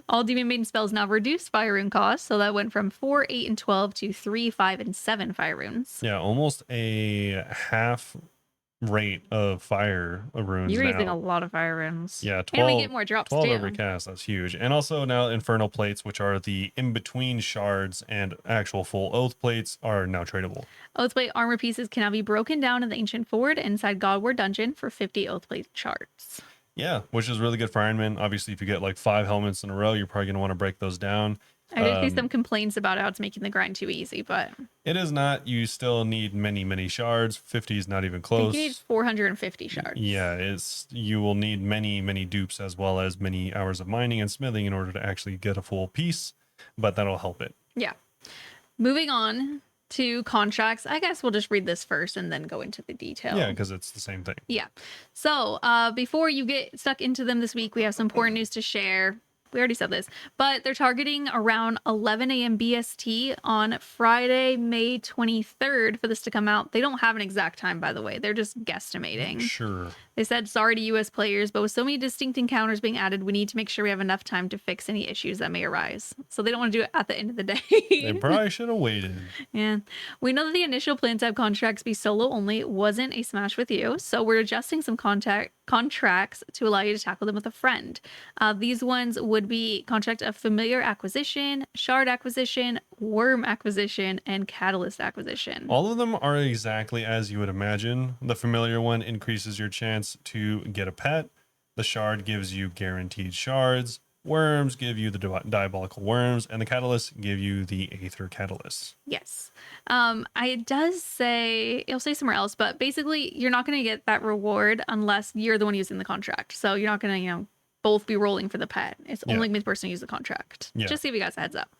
All Demon Maiden spells now reduce fire rune cost, so that went from 4, 8, and 12 to 3, 5, and 7 fire runes. Yeah, almost a half rate of fire runes. You're using now. a lot of fire runes. Yeah, 12, and we get more drops 12 too. every cast. That's huge. And also now infernal plates, which are the in-between shards and actual full oath plates, are now tradable. Oathplate armor pieces can now be broken down in the Ancient Ford inside Godward Dungeon for 50 Oathplate shards. Yeah, which is really good for Iron Man. Obviously, if you get like 5 helmets in a row, you're probably going to want to break those down. I did see some complaints about how it's making the grind too easy, but it is not. You still need many shards. 50 is not even I close. think you need 450 shards. Yeah, you will need many dupes as well as many hours of mining and smithing in order to actually get a full piece, but that'll help it. Yeah. Moving on to contracts. I guess we'll just read this first and then go into the detail. Yeah, because it's the same thing. Yeah. So before you get stuck into them this week, we have some important news to share. We already said this, but they're targeting around 11 a.m. BST on Friday, May 23rd for this to come out. They don't have an exact time, by the way. They're just guesstimating. Sure. They said, sorry to US players, but with so many distinct encounters being added, we need to make sure we have enough time to fix any issues that may arise. So they don't want to do it at the end of the day. They probably should have waited. Yeah. We know that the initial plan to have contracts be solo only wasn't a smash with you, so we're adjusting some contracts to allow you to tackle them with a friend. These ones would be contract of familiar acquisition, shard acquisition, worm acquisition, and catalyst acquisition. All of them are exactly as you would imagine. The familiar one increases your chance to get a pet. The shard gives you guaranteed shards. Worms give you the diabolical worms, and the catalysts give you the aether catalysts. Yes. It does say, it'll say somewhere else, but basically you're not going to get that reward unless you're the one using the contract. So you're not going to, both be rolling for the pet. It's only the person who used the contract. Yeah. Just to give you guys a heads up.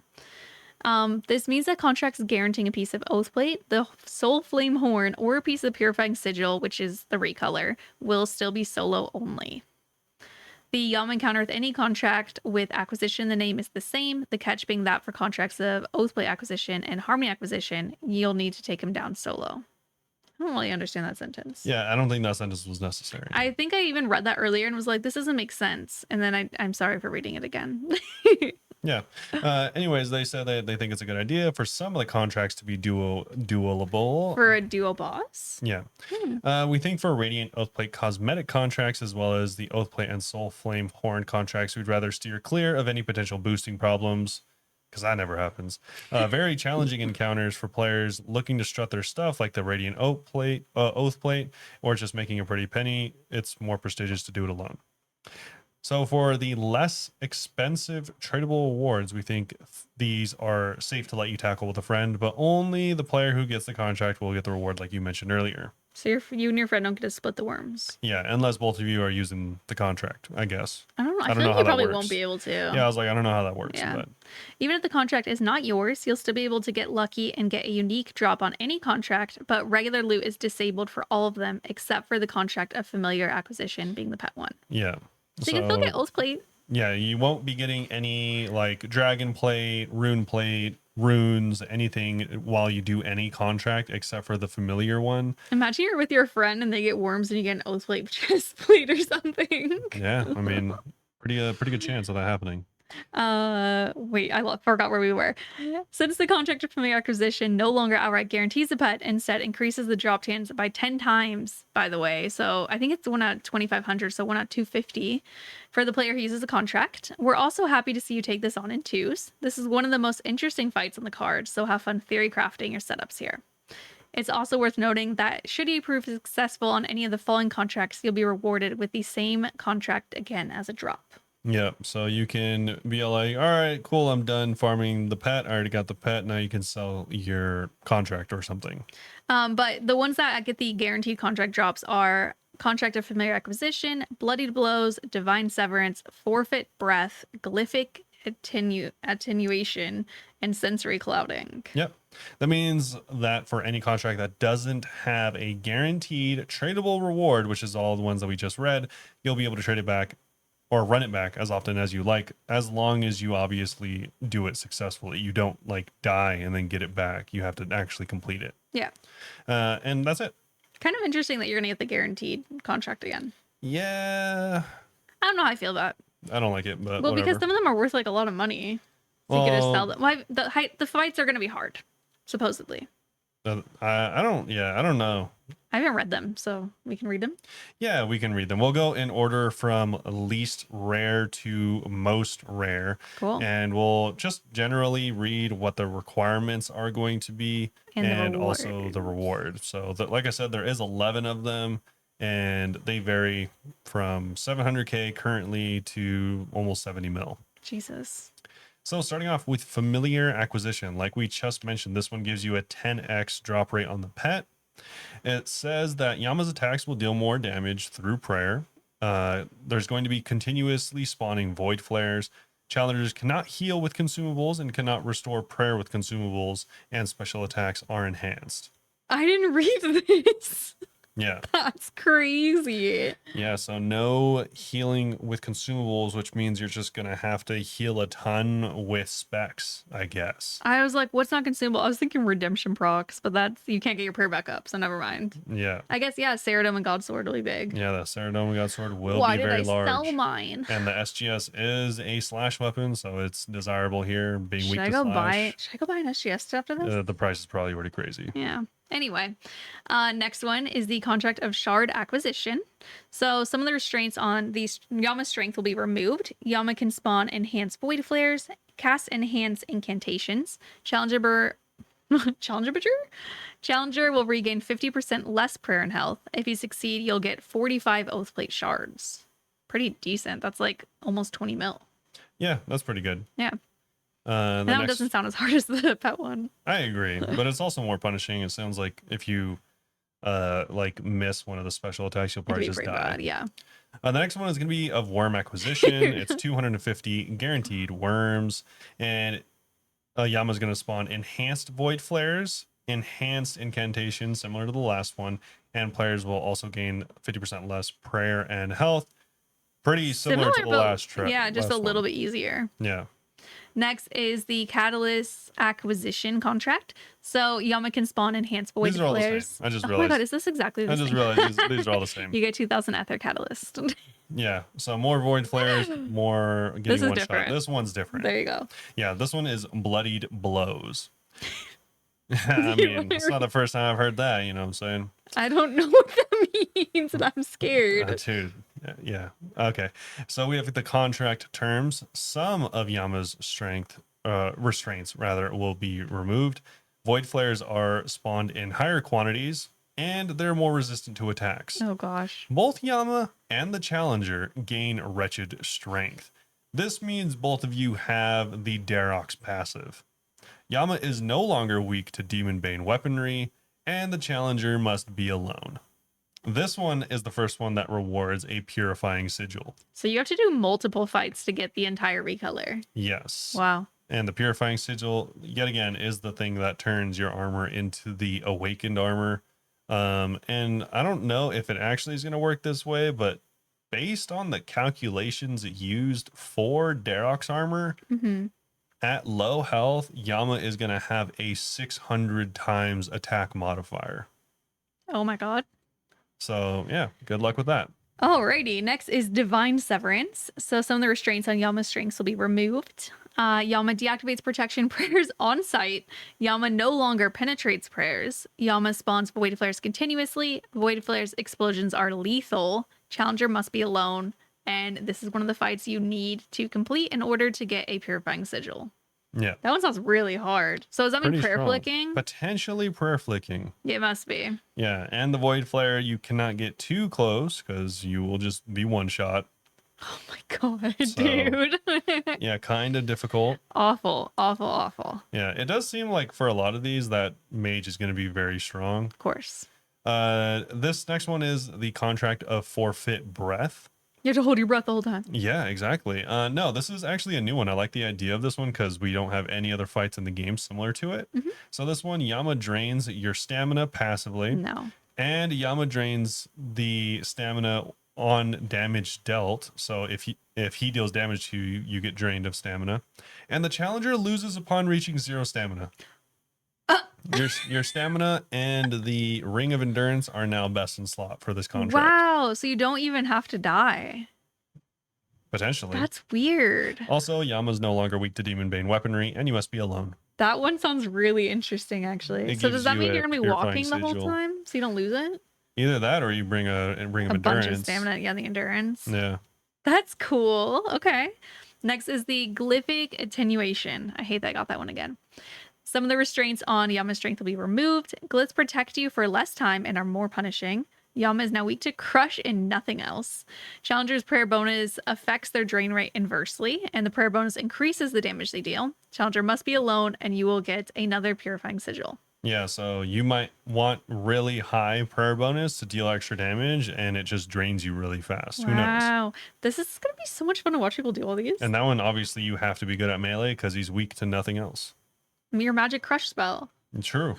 This means that contracts guaranteeing a piece of Oathplate, the Soul Flame Horn, or a piece of Purifying Sigil, which is the recolor, will still be solo only. The Yama encounter with any contract with acquisition, the name is the same. The catch being that for contracts of Oathplate acquisition and Harmony acquisition, you'll need to take them down solo. I don't really understand that sentence. Yeah, I don't think that sentence was necessary. I think I even read that earlier and was like, this doesn't make sense. And then I'm sorry for reading it again. Yeah. Anyways, they said that they think it's a good idea for some of the contracts to be duelable. For a duo boss? Yeah. We think for Radiant Oathplate cosmetic contracts, as well as the Oathplate and Soul Flame Horn contracts, we'd rather steer clear of any potential boosting problems, because that never happens. Very challenging encounters for players looking to strut their stuff, like the Radiant Oathplate, or just making a pretty penny. It's more prestigious to do it alone. So for the less expensive tradable awards, we think these are safe to let you tackle with a friend, but only the player who gets the contract will get the reward, like you mentioned earlier. So you and your friend don't get to split the worms. Yeah, unless both of you are using the contract, I guess. I don't know. I don't feel know like how you that probably works. won't be able to. Yeah, I was like, I don't know how that works. Yeah. But Even if the contract is not yours, you'll still be able to get lucky and get a unique drop on any contract, but regular loot is disabled for all of them except for the contract of familiar acquisition being the pet one. yeah. So you can still get Oathplate. Yeah, you won't be getting any like dragon plate, rune plate, runes, anything while you do any contract except for the familiar one. Imagine you're with your friend and they get worms and you get an Oathplate chest plate or something. Yeah, I mean, Pretty good chance of that happening. Wait, forgot where we were. Since the contract of familiar acquisition no longer outright guarantees the pet, instead increases the drop chance by 10 times, by the way. So I think it's 1 out of 2,500, so 1 out of 250 for the player who uses the contract. We're also happy to see you take this on in twos. This is one of the most interesting fights on the card, so have fun theory crafting your setups here. It's also worth noting that should you prove successful on any of the following contracts, you'll be rewarded with the same contract again as a drop. Yeah, so you can be like, all right, cool, I'm done farming the pet. I already got the pet. Now you can sell your contract or something. But the ones that get the guaranteed contract drops are Contract of Familiar Acquisition, Bloodied Blows, Divine Severance, Forfeit Breath, Glyphic Attenuation, and Sensory Clouding. Yep. That means that for any contract that doesn't have a guaranteed tradable reward, which is all the ones that we just read, you'll be able to trade it back or run it back as often as you like, as long as you obviously do it successfully. You don't like die and then get it back. You have to actually complete it. Yeah. And that's it. Kind of interesting that you're going to get the guaranteed contract again. Yeah. I don't know how I feel about it. I don't like it, but Well, whatever. because some of them are worth like a lot of money. So you can just sell them. Well, the fights are going to be hard, supposedly. I don't know. I haven't read them, so we can read them. Yeah, we can read them. We'll go in order from least rare to most rare. Cool. And we'll just generally read what the requirements are going to be and also the reward. So, like I said, there is 11 of them, and they vary from 700K currently to almost 70 mil. Jesus. So starting off with Familiar Acquisition, like we just mentioned, this one gives you a 10x drop rate on the pet. It says that Yama's attacks will deal more damage through prayer. There's going to be continuously spawning void flares. Challengers cannot heal with consumables and cannot restore prayer with consumables, and special attacks are enhanced. I didn't read this. Yeah. That's crazy. Yeah, so no healing with consumables, which means you're just going to have to heal a ton with specs, I guess. I was like, what's not consumable? I was thinking redemption procs, but that's, you can't get your prayer back up, so never mind. Yeah. I guess, yeah, Ceradome and Godsword will be big. Yeah, the Ceradome Godsword will be very large. Why did I sell mine? And the SGS is a slash weapon, so it's desirable here, being weak to slash. Should I go buy an SGS after this? The price is probably already crazy. Yeah. Anyway, next one is the contract of shard acquisition. So some of the restraints on these Yama strength will be removed. Yama can spawn enhanced void flares, cast enhanced incantations. Challenger will regain 50% less prayer and health. If you succeed, you'll get 45 Oathplate shards. Pretty decent. That's like almost 20 mil. Yeah, that's pretty good. Yeah. That one doesn't sound as hard as the pet one. I agree, but it's also more punishing. It sounds like if you like miss one of the special attacks, you'll probably just die. Bad, yeah. The next one is going to be of worm acquisition. It's 250 guaranteed worms, and Yama's going to spawn enhanced void flares, enhanced incantations, similar to the last one, and players will also gain 50% less prayer and health. Pretty similar to the last trip. Yeah, just a little bit easier. Yeah. Next is the Catalyst acquisition contract. So Yama can spawn enhanced void flares. I just realized. Oh my god, is this exactly the same? I just realized these are all the same. You get 2,000 Ether Catalyst. Yeah, so more void flares, more getting this is one different. shot. This one's different. There you go. Yeah, this one is Bloodied Blows. I mean, it's not the first time I've heard that, you know what I'm saying? I don't know what that means, and I'm scared. Dude, yeah. Okay. So we have the contract terms. Some of Yama's restraints will be removed. Void flares are spawned in higher quantities, and they're more resistant to attacks. Oh gosh. Both Yama and the Challenger gain Wretched Strength. This means both of you have the Darox passive. Yama is no longer weak to Demon Bane weaponry, and the Challenger must be alone. This one is the first one that rewards a Purifying Sigil. So you have to do multiple fights to get the entire recolor. Yes. Wow. And the Purifying Sigil, yet again, is the thing that turns your armor into the Awakened armor. And I don't know if it actually is going to work this way, but based on the calculations used for Darox armor, at low health, Yama is going to have a 600 times attack modifier. Oh my god. So, yeah, good luck with that. Alrighty, next is Divine Severance. So some of the restraints on Yama's strengths will be removed. Yama deactivates protection prayers on sight. Yama no longer penetrates prayers. Yama spawns void flares continuously. Void flares explosions are lethal. Challenger must be alone. And this is one of the fights you need to complete in order to get a purifying sigil. Yeah. That one sounds really hard. So does that mean Pretty prayer strong. flicking? Potentially prayer flicking. It must be. Yeah. And the void flare, you cannot get too close because you will just be one shot. Oh my god, So, dude. Yeah, kind of difficult. Awful, awful, awful. Yeah, it does seem like for a lot of these that mage is going to be very strong. Of course. This next one is the contract of forfeit breath. You have to hold your breath the whole time. Yeah, exactly. No, this is actually a new one. I like the idea of this one because we don't have any other fights in the game similar to it. Mhm. So this one, Yama drains your stamina passively, No. and Yama drains the stamina on damage dealt. So if he deals damage to you, you get drained of stamina, and the challenger loses upon reaching 0 stamina. Your stamina and the ring of endurance are now best in slot for this contract. Wow, so you don't even have to die. Potentially. That's weird. Also, Yama's no longer weak to demon bane weaponry, and you must be alone. That one sounds really interesting, actually. It So gives does that you mean a you're gonna be purifying walking the whole sigil. time, so you don't lose it? Either that, or you bring a ring of A endurance. bunch of stamina, yeah, the endurance. Yeah. That's cool. Okay. Next is the glyphic attenuation. I hate that I got that one again. Some of the restraints on Yama's strength will be removed. Glyphs protect you for less time and are more punishing. Yama is now weak to crush and nothing else. Challenger's prayer bonus affects their drain rate inversely, and the prayer bonus increases the damage they deal. Challenger must be alone, and you will get another purifying sigil. Yeah, so you might want really high prayer bonus to deal extra damage, and it just drains you really fast. Who knows? Wow. This is going to be so much fun to watch people do all these. And that one, obviously, you have to be good at melee because he's weak to nothing else. Mere magic crush spell. True.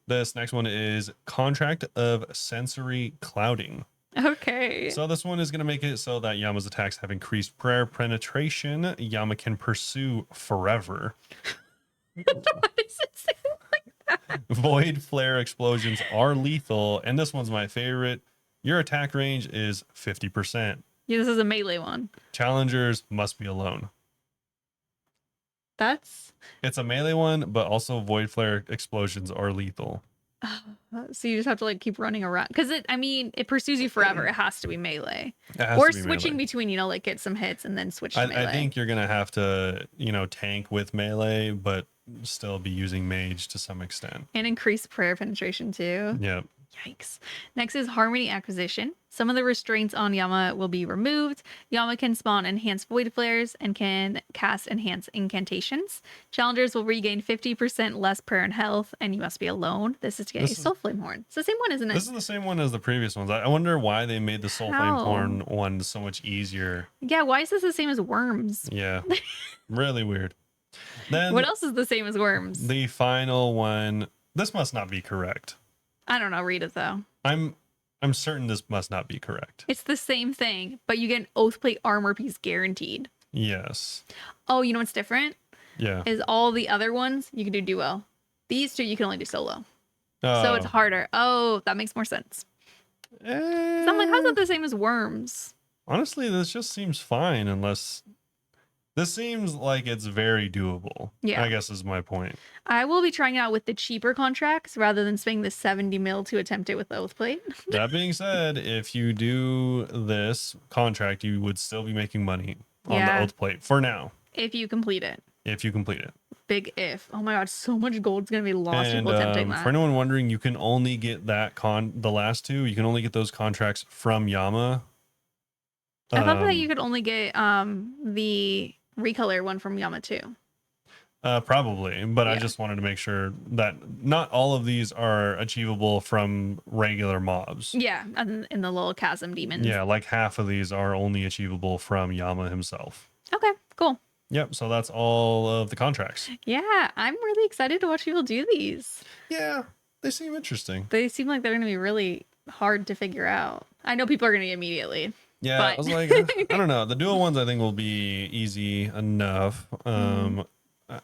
This next one is Contract of Sensory Clouding. Okay. So this one is going to make it so that Yama's attacks have increased prayer penetration. Yama can pursue forever. Why does it say like that? Void flare explosions are lethal, and this one's my favorite. Your attack range is 50%. Yeah, this is a melee one. Challengers must be alone. That's It's a melee one, but also void flare explosions are lethal. so you just have to like keep running around because it pursues you forever. It has to be melee It has or to be switching melee. between like get some hits and then switch to melee. I think you're gonna have to tank with melee, but still be using mage to some extent. and increase prayer penetration too. Yeah. Yikes. Next is Harmony Acquisition. Some of the restraints on Yama will be removed. Yama can spawn enhanced void flares and can cast enhanced incantations. Challengers will regain 50% less prayer and health, and you must be alone. This is to get This a is- soul flame horn. It's the same one, isn't it? This is the same one as the previous ones. I wonder why they made the soul flame How? horn one so much easier. Yeah, why is this the same as worms? Yeah. Really weird. Then What else is the same as worms? the final one. This must not be correct. I don't know. Read it though. I'm certain this must not be correct. It's the same thing, but you get an Oathplate armor piece guaranteed. Yes. Oh, you know what's different? Yeah. Is all the other ones you can do duo. These two you can only do solo. So it's Oh. harder. Oh, that makes more sense. So I'm like, how's that the same as worms? Honestly, this just seems fine unless this seems like it's very doable. Yeah. I guess is my point. I will be trying it out with the cheaper contracts rather than spending the 70 mil to attempt it with the Oathplate. That being said, if you do this contract, you would still be making money on Yeah. the oath plate for now, If you complete it. if you complete it. Big if. Oh my god, so much gold's gonna be lost And people attempting that. for anyone wondering, you can only get the last two. You can only get those contracts from Yama. I thought that Um, you could only get the recolor one from Yama too. Probably, but I Yeah. just wanted to make sure that not all of these are achievable from regular mobs. Yeah, and in the little chasm demons. Yeah, like half of these are only achievable from Yama himself. Okay, cool. Yep, so that's all of the contracts. Yeah, I'm really excited to watch people do these. Yeah, they seem interesting. They seem like they're gonna be really hard to figure out. I know people are gonna get immediately. Yeah, But- I was like, I don't know. The dual ones I think will be easy enough.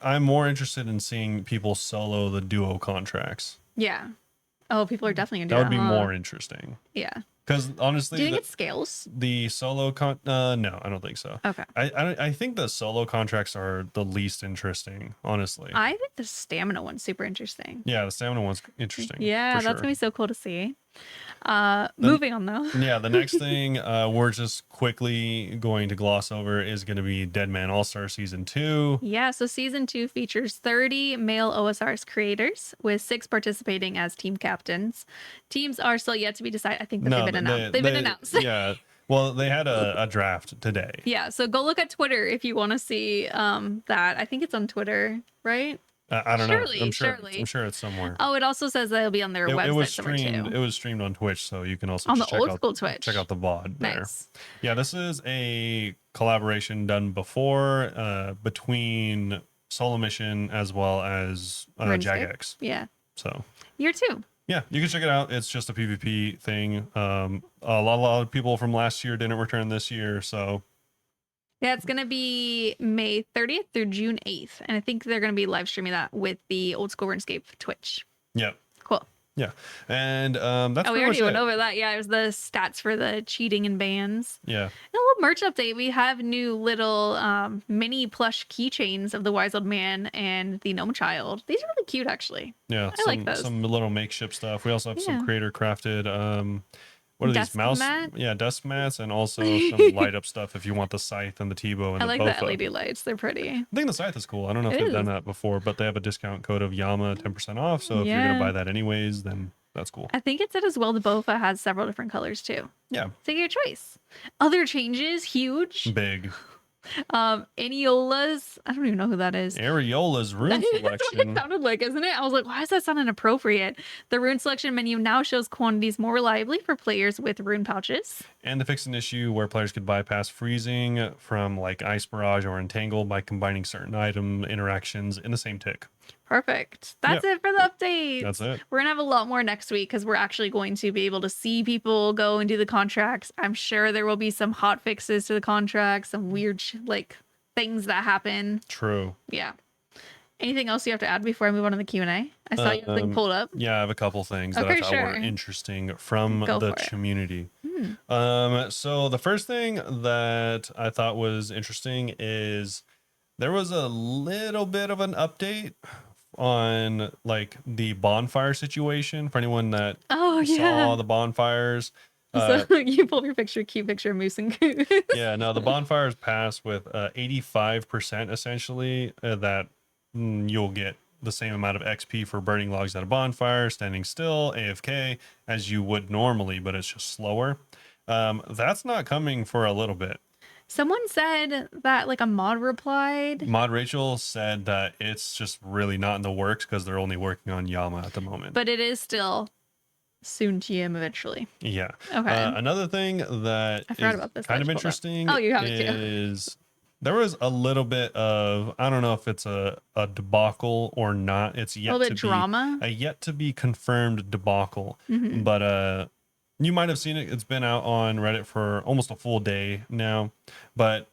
I'm more interested in seeing people solo the duo contracts. Yeah. Oh, people are definitely gonna do That would that. be Huh? more interesting. Yeah. Because honestly, Do you think it scales? the solo no, I don't think so. Okay. I think the solo contracts are the least interesting, honestly. I think the stamina one's super interesting. Yeah, the stamina one's interesting. Yeah, for that's sure. gonna be so cool to see. The- Moving on though. Yeah, the next thing we're just quickly going to gloss over is going to be Dead Man All Star Season 2. Yeah, so season 2 features 30 male OSRs creators with 6 participating as team captains. Teams are still yet to be decided. I think that No, they've been announced. They've been announced. Yeah, well, they had a draft today. Yeah, so go look at Twitter if you want to see that. I think it's on Twitter, right? I don't know. I'm Surely. sure it's somewhere. Oh, it also says that it'll be on their website It was somewhere streamed. too. It was streamed on Twitch, so you can also On just the old school Twitch. check out the VOD there. Nice. Yeah, this is a collaboration done before between Solo Mission as well as RuneScape? Jagex. Yeah. So Year 2. yeah, you can check it out. It's just a PvP thing. A lot of people from last year didn't return this year, so Yeah, it's going to be May 30th through June 8th. And I think they're going to be live streaming that with the old school RuneScape Twitch. yeah. Cool. Yeah, and that's Oh, we pretty much already went it. over that. Yeah, it was the stats for the cheating and bans. Yeah, And a little merch update. We have new little mini plush keychains of the Wise Old Man and the Gnome Child. These are really cute, actually. yeah. I like those. Some little makeshift stuff. We also have Yeah. some creator crafted. What are Desk these mouse? mat? Yeah, desk mats, and also some light up stuff if you want the scythe and the Tebow and I the like Bofa. the LED lights. They're pretty. I think the scythe is cool. I don't know if It they've is. done that before, but they have a discount code of Yama 10% off. So if you're Yeah. gonna buy that anyways, then that's cool. I think it said as well the Bofa has several different colors too. Yeah, Take your choice. Other changes, huge. big. Eniola's. I don't even know who that is. Areola's rune That's what it selection. sounded like, isn't it? I was like, why does that sound inappropriate? The rune selection menu now shows quantities more reliably for players with rune pouches. And they fixed an issue where players could bypass freezing from like Ice Barrage or Entangle by combining certain item interactions in the same tick. Perfect. That's it for the update. That's it. We're going to have a lot more next week because we're actually going to be able to see people go and do the contracts. I'm sure there will be some hot fixes to the contracts, some weird like things that happen. True. Yeah. Anything else you have to add before I move on to the Q&A? I saw you have the thing pulled up. Yeah, I have a couple things that Okay, I thought were sure. interesting from Go the for it. community. So the first thing that I thought was interesting is there was a little bit of an update on like the bonfire situation for anyone that Oh, saw yeah. the bonfires. So you pulled your picture, cute picture of Moose and Goose. Yeah, no, the bonfires passed with 85% essentially that you'll get the same amount of XP for burning logs at a bonfire, standing still, AFK, as you would normally, but it's just slower. That's not coming for a little bit. Someone said that like a mod replied. Mod Rachel said that it's just really not in the works because they're only working on Yama at the moment. But it is still soon TM eventually. Yeah. Okay. Another thing that I forgot is about this. kind of Let's pull it up. interesting Oh, you have it too. is there was a little bit of, I don't know if it's a debacle or not. It's A yet little to bit drama. be a yet to be confirmed debacle. Mhm. But you might have seen it. It's been out on Reddit for almost a full day now. But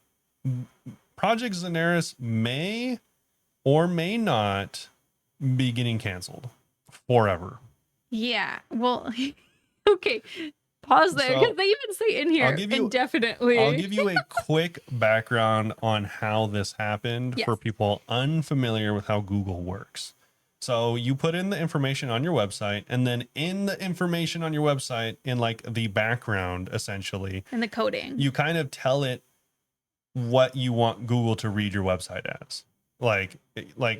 Project Zenaris may or may not be getting canceled forever. Yeah. Well, okay. Pause there So, because they even say in here I'll give you- indefinitely. I'll give you a quick background on how this happened Yes. for people unfamiliar with how Google works. So you put in the information on your website, and then in the information on your website, in like the background, essentially, and the coding. you kind of tell it what you want Google to read your website as. Like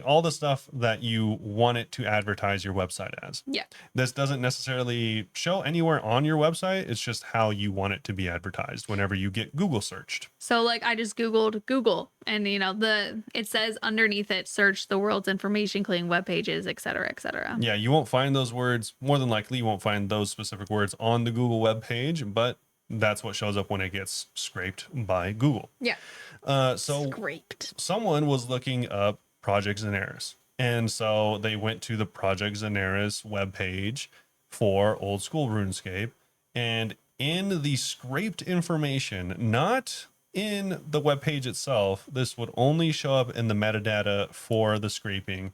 all the stuff that you want it to advertise your website as. Yeah. This doesn't necessarily show anywhere on your website. It's just how you want it to be advertised whenever you get Google searched. So like I just Googled Google and it says underneath it, search the world's information, including web pages, et cetera, et cetera. Yeah, you won't find those words. More than likely, you won't find those specific words on the Google web page, but that's what shows up when it gets scraped by Google. Yeah. So Scraped. someone was looking up Project Zenaris. And so they went to the Project Zenaris webpage for old school RuneScape. And in the scraped information, not in the webpage itself, this would only show up in the metadata for the scraping.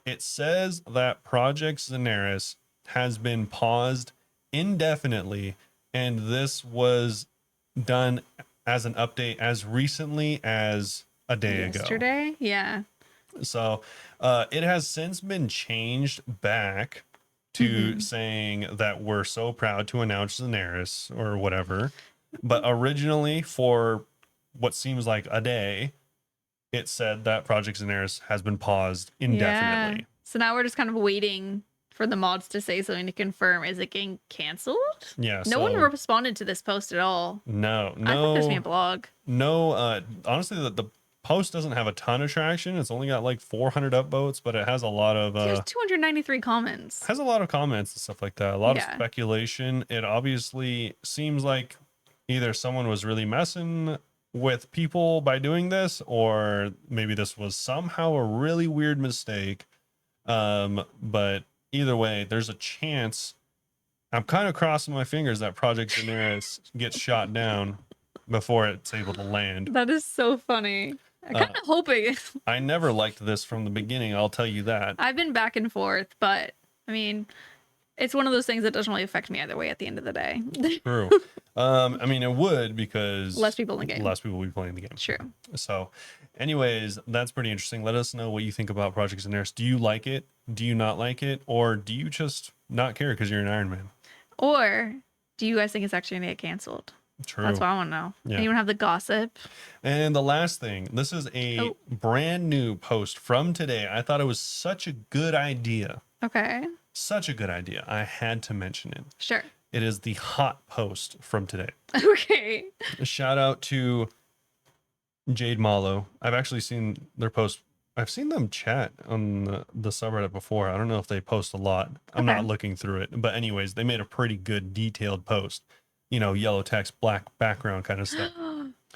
It says that Project Zenaris has been paused indefinitely, and this was done as an update as recently as a day ago. Yesterday? Yeah. So it has since been changed back to saying that we're so proud to announce Daenerys or whatever. But originally, for what seems like a day, it said that Project Daenerys has been paused indefinitely. Yeah. So now we're just kind of waiting for the mods to say something to confirm. Is it getting canceled? Yeah. No one responded to this post at all. No. I thought there's me a blog. No. Honestly, the post doesn't have a ton of traction. It's only got like 400 upvotes, but it has a lot of There's 293 comments. has a lot of comments and stuff like that. A lot of Yeah. speculation. It obviously seems like either someone was really messing with people by doing this, or maybe this was somehow a really weird mistake. But either way, there's a chance. I'm kind of crossing my fingers that Project Daenerys gets shot down before it's able to land. That is so funny. I'm kind of hoping. I never liked this from the beginning, I'll tell you that. I've been back and forth, but I mean, it's one of those things that doesn't really affect me either way at the end of the day. True. I mean, it would, because Less people in the game. Less people will be playing the game. True. So, anyways, that's pretty interesting. Let us know what you think about Project Daenerys. Do you like it? Do you not like it? Or do you just not care because you're an Iron Man? Or do you guys think it's actually gonna get canceled? True. That's what I want to know. Yeah. Anyone have the gossip? And the last thing, this is a brand new post from today. I thought it was such a good idea. Okay. Such a good idea. I had to mention it. Sure. It is the hot post from today. Okay. A shout out to Jade Malo. I've actually seen their post. I've seen them chat on the subreddit before. I don't know if they post a lot. I'm Okay. not looking through it. But anyways, they made a pretty good detailed post. You know, yellow text, black background kind of stuff.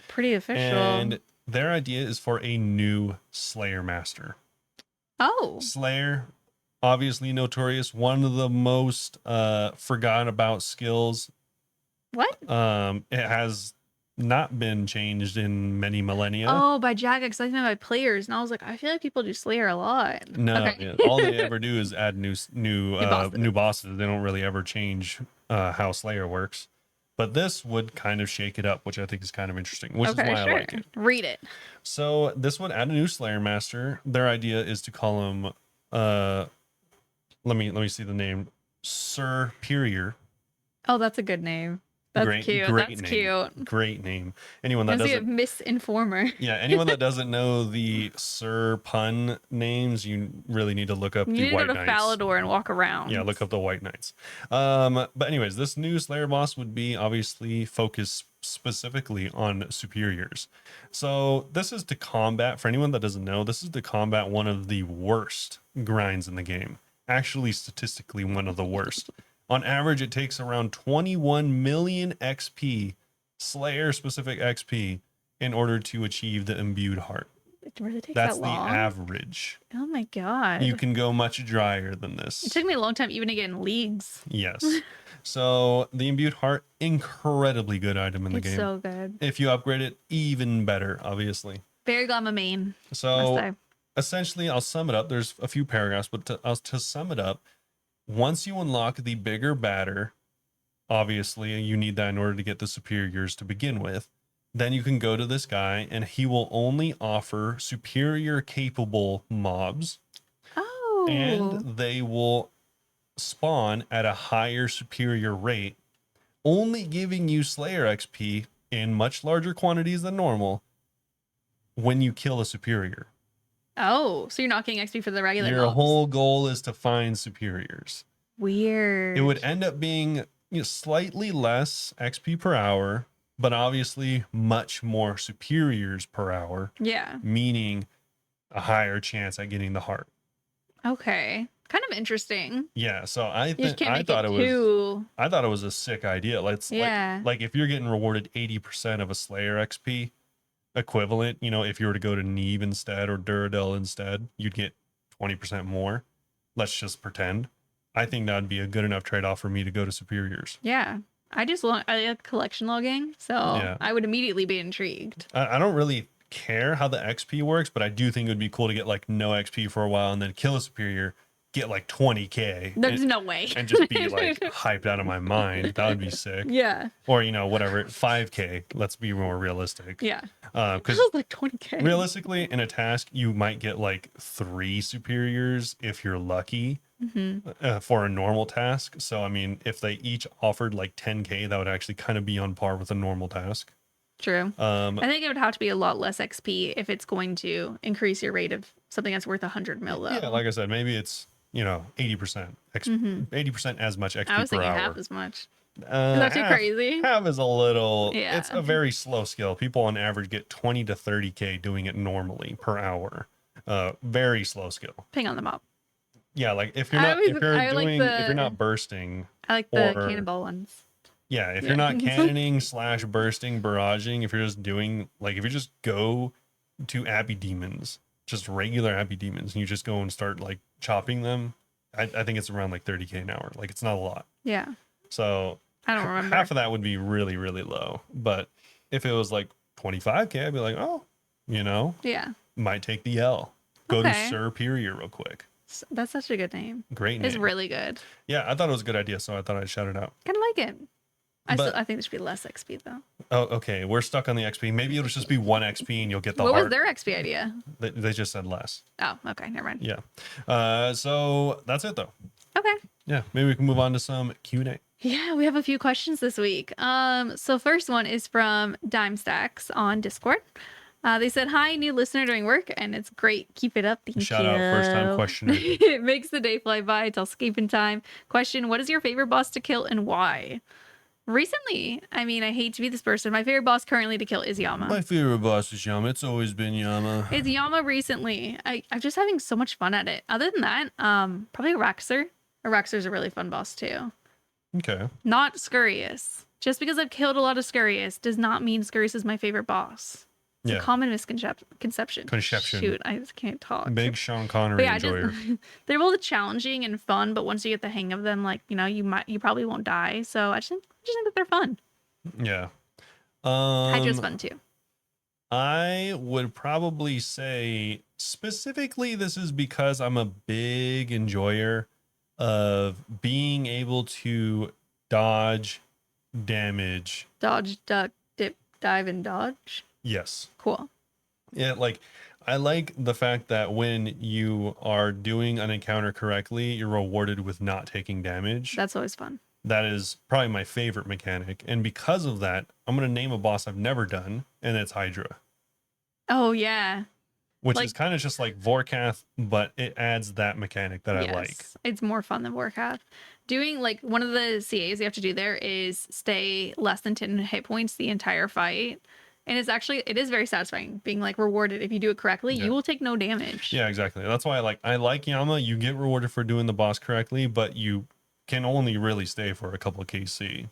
Pretty official. And their idea is for a new Slayer Master. Oh. Slayer, obviously notorious, one of the most forgotten about skills. What? It has not been changed in many millennia. Oh, by Jagex. I think by players, and I was like, I feel like people do Slayer a lot. No, Okay. yeah, all they ever do is add new bosses. bosses. They don't really ever change how Slayer works. But this would kind of shake it up, which I think is kind of interesting, which is why I like it. Read it. So this would add a new Slayer Master. Their idea is to call him let me see the name. Superior. Oh, that's a good name. That's cute. That's name. cute. Great name. Anyone that Let's see a doesn't misinformer. Yeah, anyone that doesn't know the Sir Pun names, you really need to look up You the need to White go to Knights. Falador and walk around. Yeah, look up the White Knights. But anyways, this new Slayer boss would be obviously focused specifically on superiors. So this is to combat, for anyone that doesn't know, this is to combat one of the worst grinds in the game. Actually, statistically, one of the worst. On average, it takes around 21 million XP, Slayer specific XP, in order to achieve the imbued heart. It really takes That's that the long? average. Oh my god. You can go much drier than this. It took me a long time even to get in leagues. Yes. So the imbued heart, incredibly good item in the It's game. so good. If you upgrade it, even better, obviously. Very glad I'm a main. must So say. essentially, I'll sum it up. There's a few paragraphs, but to sum it up, once you unlock the bigger batter, obviously you need that in order to get the superiors to begin with. Then you can go to this guy and he will only offer superior capable mobs, Oh. and they will spawn at a higher superior rate, only giving you Slayer XP in much larger quantities than normal when you kill a superior. Oh, so you're not getting XP for the regular Your mobs. whole goal is to find superiors. Weird. It would end up being slightly less XP per hour, but obviously much more superiors per hour, Yeah. meaning a higher chance at getting the heart. Okay. Kind of interesting. Yeah, so I You just think can't make it too. I thought it was a sick idea. Yeah. Like if you're getting rewarded 80% of a Slayer XP equivalent, if you were to go to Neve instead or Duradel instead, you'd get 20% more. Let's just pretend. I think that'd be a good enough trade-off for me to go to superiors. Yeah. I like collection logging, so Yeah. I would immediately be intrigued. I don't really care how the XP works, but I do think it would be cool to get like no XP for a while and then kill a superior, get like 20k There's no way. and just be like hyped out of my mind. That would be sick. Yeah. Or, you know, whatever, 5k. Let's be more realistic. Yeah. Because That was like 20k. realistically, in a task, you might get like 3 superiors if you're lucky for a normal task. So, I mean, if they each offered like 10k, that would actually kind of be on par with a normal task. True. I think it would have to be a lot less XP if it's going to increase your rate of something that's worth 100 mil, though. Yeah, like I said, maybe it's, you know, 80%, 80% as much XP I was per thinking hour. half as much. Is that too crazy? Half is a little, Yeah. it's a very slow skill. People on average get 20 to 30k doing it normally per hour. Very slow skill. Ping on the mob. Yeah, like if you're I not, always- if you're I like doing, if the- you're not bursting, I like the Or- cannonball ones. yeah, if Yeah. you're not cannoning slash bursting, barraging, if you're just doing, like, if you just go to Abbey Demons, just regular Abbey Demons, and you just go and start like chopping them, I think it's around like 30k an hour. Like, it's not a lot. Yeah. So I don't remember. half of that would be really, really low. But if it was like 25k, I'd be like, oh, you know, Yeah. might take the L. Go to Okay. Superior real quick. That's such a good name. Great name. It's really good. Yeah, I thought it was a good idea, so I thought I'd shout it out. Kind of like it. But- I think there should be less XP, though. Oh, okay. We're stuck on the XP. Maybe it'll just be 1 XP and you'll get the What was heart. their XP idea? They just said less. Oh, okay. Never mind. Yeah. So that's it though. Okay. Yeah. Maybe we can move on to some Q&A. Yeah, we have a few questions this week. So first one is from Dime Stacks on Discord. They said, "Hi, new listener doing work, and it's great. Keep it up. Thank Shout you. out, first time questioner. It makes the day fly by. It's all escaping time. Question: What is your favorite boss to kill and why?" Recently, I mean, I hate to be this person. My favorite boss currently to kill is Yama. My favorite boss is Yama. It's always been Yama. It's Yama recently. I'm just having so much fun at it. Other than that, probably Araxer. Araxer's a really fun boss too. Okay. Not Scurious. Just because I've killed a lot of Scurious does not mean Scurious is my favorite boss. It's Yeah. a common misconception. Conception. Shoot, I just can't talk. Big Sean Connery But yeah, enjoyer. they're both challenging and fun, but once you get the hang of them, like, you know, you probably won't die. So I just think that they're fun. Yeah. Hydra's fun too. I would probably say specifically this is because I'm a big enjoyer of being able to dodge damage. Dodge, duck, dip, dive, and dodge. Yes. Cool. Yeah, like I like the fact that when you are doing an encounter correctly, you're rewarded with not taking damage. That's always fun. That is probably my favorite mechanic. And because of that, I'm going to name a boss I've never done, and it's Hydra, Oh yeah. which Like- is kind of just like Vorkath, but it adds that mechanic that I like. It's more fun than Warcraft. Doing like one of the CAs you have to do there is stay less than 10 hit points the entire fight. And it is very satisfying being like rewarded. If you do it correctly, Yeah. you will take no damage. Yeah, exactly. That's why I like Yama. You get rewarded for doing the boss correctly, but you can only really stay for a couple of KC.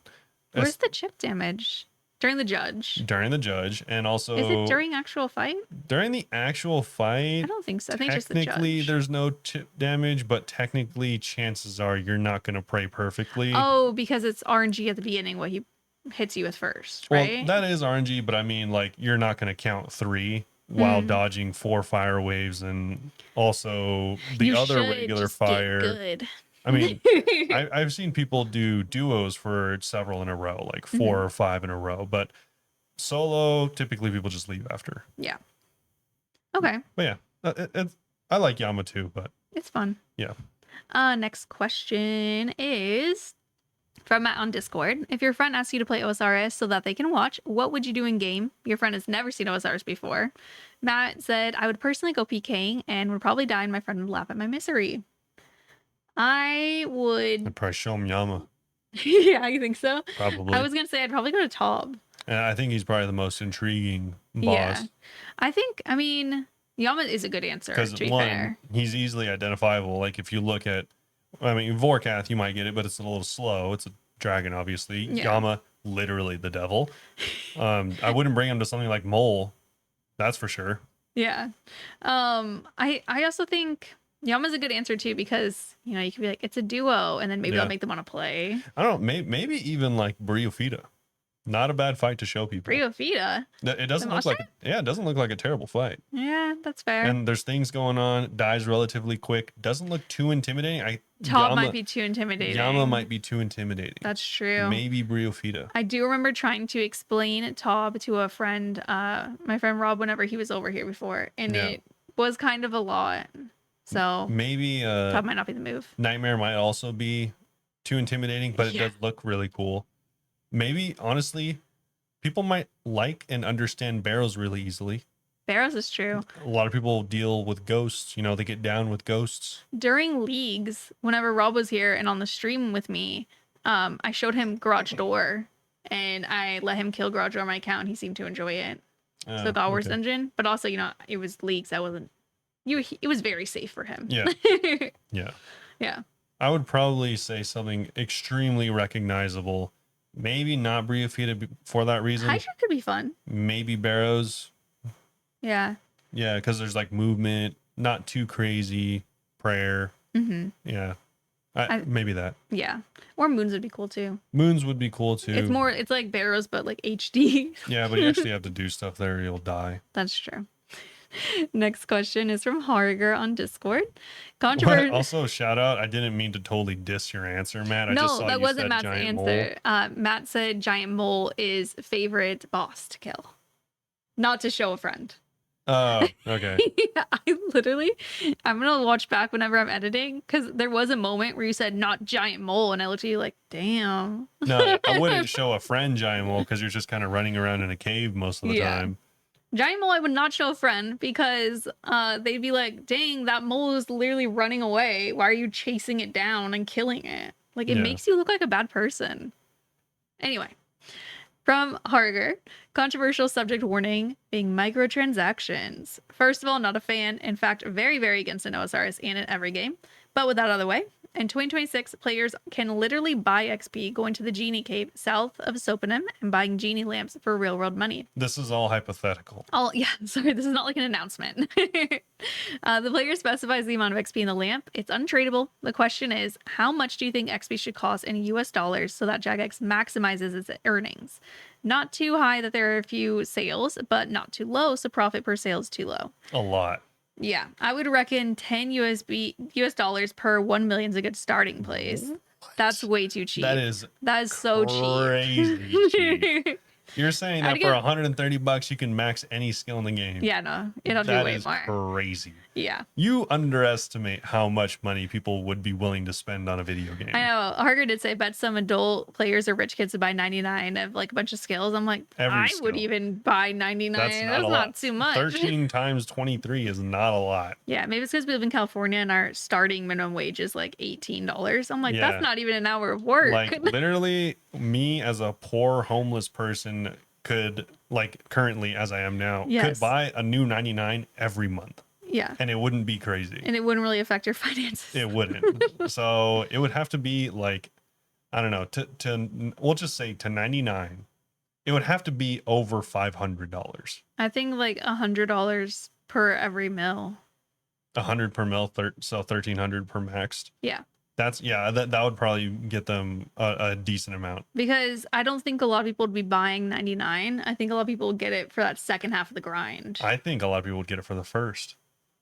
Where's the chip damage? During the judge. During the judge, and also Is it during actual fight? during the actual fight. I don't think so. I think it's just the Technically, judge. there's no chip damage, but technically, chances are you're not going to pray perfectly. Oh, because it's RNG at the beginning what he hits you with first, well, right? that is RNG, but I mean, like, you're not going to count 3 while dodging 4 fire waves and also the You other should regular just get fire. good. I mean, I've seen people do duos for several in a row, like 4 or 5 in a row, but solo, typically people just leave after. Yeah. Okay. But yeah, I like Yama too, but It's fun. yeah. Next question is from Matt on Discord. If your friend asks you to play OSRS so that they can watch, what would you do in game? Your friend has never seen OSRS before. Matt said, I would personally go PKing and would probably die and my friend would laugh at my misery. I would. I'd probably show him Yama, Yeah, I think so. probably. I was going to say I'd probably go to Tob. And I think he's probably the most intriguing Yeah. boss. I mean, Yama is a good answer, Because to be one, fair. he's easily identifiable. Like if you look at, I mean, Vorkath, you might get it, but it's a little slow. It's a dragon, obviously. Yeah. Yama, literally the devil. I wouldn't bring him to something like Mole. That's for sure. Yeah. I also think Yama's a good answer too because, you know, you can be like, it's a duo, and then maybe Yeah. that'll make them want to play. I don't know. Maybe even like Briofita. Not a bad fight to show people. Briofita. It doesn't look like it doesn't look like a terrible fight. Yeah, that's fair. And there's things going on. Dies relatively quick. Doesn't look too intimidating. Top might be too intimidating. Yama might be too intimidating. That's true. Maybe Briofita. I do remember trying to explain Tob to a friend, my friend Rob, whenever he was over here before, and it was kind of a lot. So maybe Tob might not be the move. Nightmare might also be too intimidating, but it does look really cool. Maybe, honestly, people might like and understand Barrows really easily. Barrows is true. A lot of people deal with ghosts. You know, they get down with ghosts. During leagues, whenever Rob was here and on the stream with me, I showed him Garage Door, and I let him kill Garage Door on my account. He seemed to enjoy it. So God Wars Dungeon, but also, you know, it was leagues. I wasn't. It was very safe for him. Yeah. Yeah. Yeah. I would probably say something extremely recognizable. Maybe not Briofita for that reason. Hydra could be fun. Maybe Barrows. Yeah. Yeah, because there's like movement, not too crazy. Prayer. Mm-hmm. Yeah. Maybe that. Yeah. Or Moons would be cool too. Moons would be cool too. It's like Barrows, but like HD. Yeah, but you actually have to do stuff there. You'll die. That's true. Next question is from Harger on Discord. Also, shout out. I didn't mean to totally diss your answer, Matt. No, that wasn't Matt's answer. Matt said Giant Mole is favorite boss to kill, not to show a friend. Oh, okay. Yeah, I'm gonna watch back whenever I'm editing, because there was a moment where you said not Giant Mole, and I looked at you like, damn. No, I wouldn't show a friend Giant Mole because you're just kind of running around in a cave most of the time. Giant Mole I would not show a friend, because they'd be like, dang, that mole is literally running away. Why are you chasing it down and killing it? Like, it makes you look like a bad person. Anyway, from Harger, controversial subject warning being microtransactions. First of all, not a fan. In fact, very, very against an OSRs and in every game. But with that out of the way, in 2026, players can literally buy XP going to the Genie Cave south of Sopanum and buying Genie lamps for real world money. This is all hypothetical. Oh, yeah. Sorry, this is not like an announcement. The player specifies the amount of XP in the lamp. It's untradeable. The question is, how much do you think XP should cost in US dollars so that Jagex maximizes its earnings? Not too high that there are a few sales, but not too low, so profit per sale is too low. A lot. Yeah, I would reckon 10 US dollars per 1 million is a good starting place. What? That's way too cheap. That is so crazy cheap. You're saying that for $130 you can max any skill in the game. Yeah, no, it'll do way more. That is crazy. Yeah. You underestimate how much money people would be willing to spend on a video game. I know. Harger did say, bet some adult players or rich kids would buy 99 of like a bunch of skills. I'm like, I would even buy 99. That's not too much. 13 times 23 is not a lot. Yeah, maybe it's because we live in California and our starting minimum wage is like $18. I'm like, that's not even an hour of work. Like literally me as a poor homeless person could, like currently as I am now, could buy a new 99 every month. Yeah. And it wouldn't be crazy. And it wouldn't really affect your finances. It wouldn't. So it would have to be like, I don't know, to we'll just say to 99, it would have to be over $500. I think like $100 per every mil. 100 per mil, so 1,300 per maxed. Yeah. That's that would probably get them a decent amount. Because I don't think a lot of people would be buying 99. I think a lot of people would get it for that second half of the grind. I think a lot of people would get it for the first.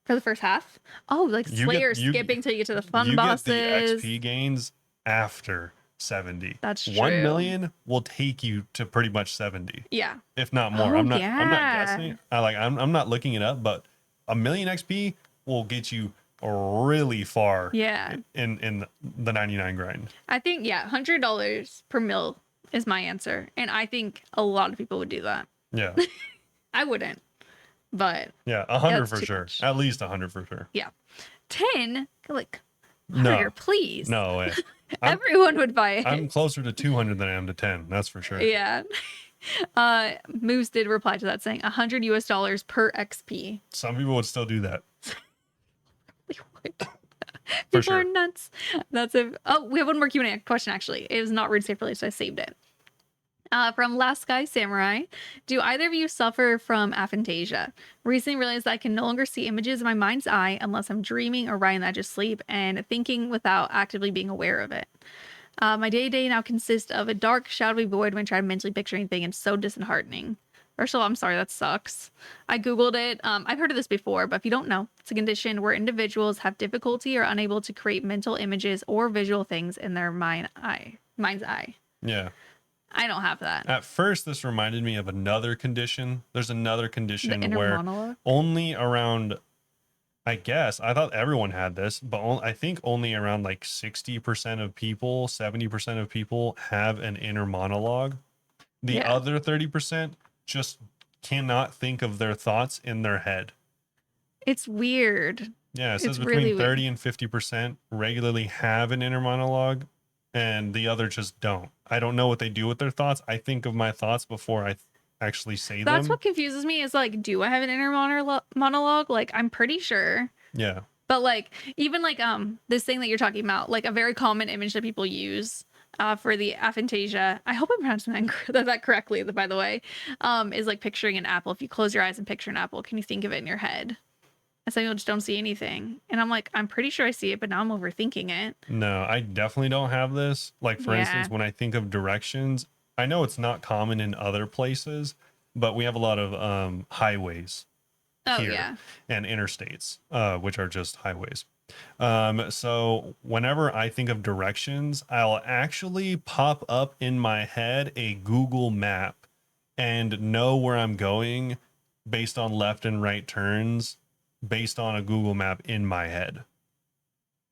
For the first half? Oh, like Slayer skipping till you get to the fun bosses. You get the XP gains after 70. That's true. 1 million will take you to pretty much 70. Yeah. If not more. I'm not guessing. I'm not looking it up, but 1 million XP will get you really far. Yeah. In the 99 grind. I think $100 per mil is my answer, and I think a lot of people would do that. Yeah. I wouldn't. But 100 for sure. Much. At least 100 for sure. Yeah. 10, like, higher, please. No way. Everyone would buy it. I'm closer to 200 than I am to 10. That's for sure. Yeah. Moose did reply to that saying $100 per XP. Some people would still do that. People are nuts. That's we have one more Q&A question actually. It was not rude safe release, so I saved it. From Last Guy Samurai, do either of you suffer from aphantasia? Recently realized that I can no longer see images in my mind's eye unless I'm dreaming or right on the edge of sleep and thinking without actively being aware of it. My day-to-day now consists of a dark, shadowy void when I try to mentally picture anything, and so disheartening. First of all, I'm sorry, that sucks. I Googled it. I've heard of this before, but if you don't know, it's a condition where individuals have difficulty or unable to create mental images or visual things in their mind's eye. Yeah. I don't have that. At first, this reminded me of another condition. There's another The condition inner where monologue. only around, I guess, I thought everyone had this, but I think only around like 60% of people, 70% of people have an inner monologue. The Yeah. other 30% just cannot think of their thoughts in their head. It's weird. Yeah, it says It's between really 30 and 50% regularly have an inner monologue, and the other just don't. I don't know what they do with their thoughts. I think of my thoughts before I actually say That's them. what confuses me is like, do I have an inner monologue? Like, I'm pretty sure. Yeah. But like, even like this thing that you're talking about, like a very common image that people use for the aphantasia. I hope I'm pronouncing that correctly, by the way. Is like picturing an apple. If you close your eyes and picture an apple, can you think of it in your head? And some people just don't see anything. And I'm like, I'm pretty sure I see it, but now I'm overthinking it. No, I definitely don't have this. Like, for instance, when I think of directions, I know it's not common in other places, but we have a lot of highways here and interstates, which are just highways. So whenever I think of directions, I'll actually pop up in my head a Google map and know where I'm going based on left and right turns based on a Google map in my head.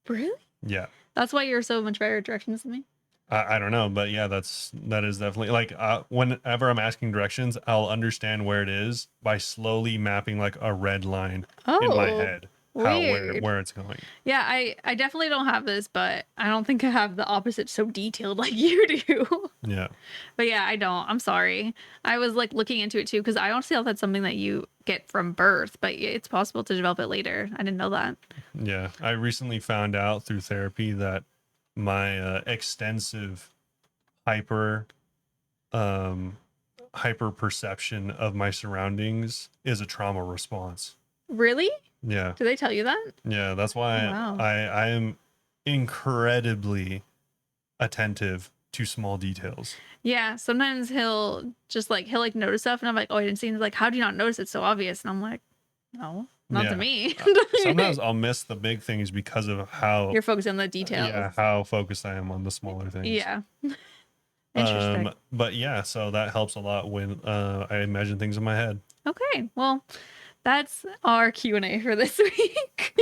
Really? Yeah. That's why you're so much better at directions than me. I don't know, but yeah, that is definitely like whenever I'm asking directions, I'll understand where it is by slowly mapping like a red line in my head. Where it's going. Yeah, I definitely don't have this, but I don't think I have the opposite so detailed like you do. Yeah. But yeah, I don't. I'm sorry. I was like looking into it too because I don't see how that's something that you get from birth, but it's possible to develop it later. I didn't know that. Yeah, I recently found out through therapy that my extensive hyper perception of my surroundings is a trauma response. Really? Yeah. Do they tell you that? Yeah, that's why I am incredibly attentive to small details. Yeah, sometimes he'll notice stuff and I'm like, oh, I didn't see it. He's like, how do you not notice it? So obvious. And I'm like, no, not to me. Sometimes I'll miss the big things because of how you're focused on the details. Yeah, how focused I am on the smaller things. Yeah. Interesting. But yeah, so that helps a lot when I imagine things in my head. Okay, well, that's our Q&A for this week.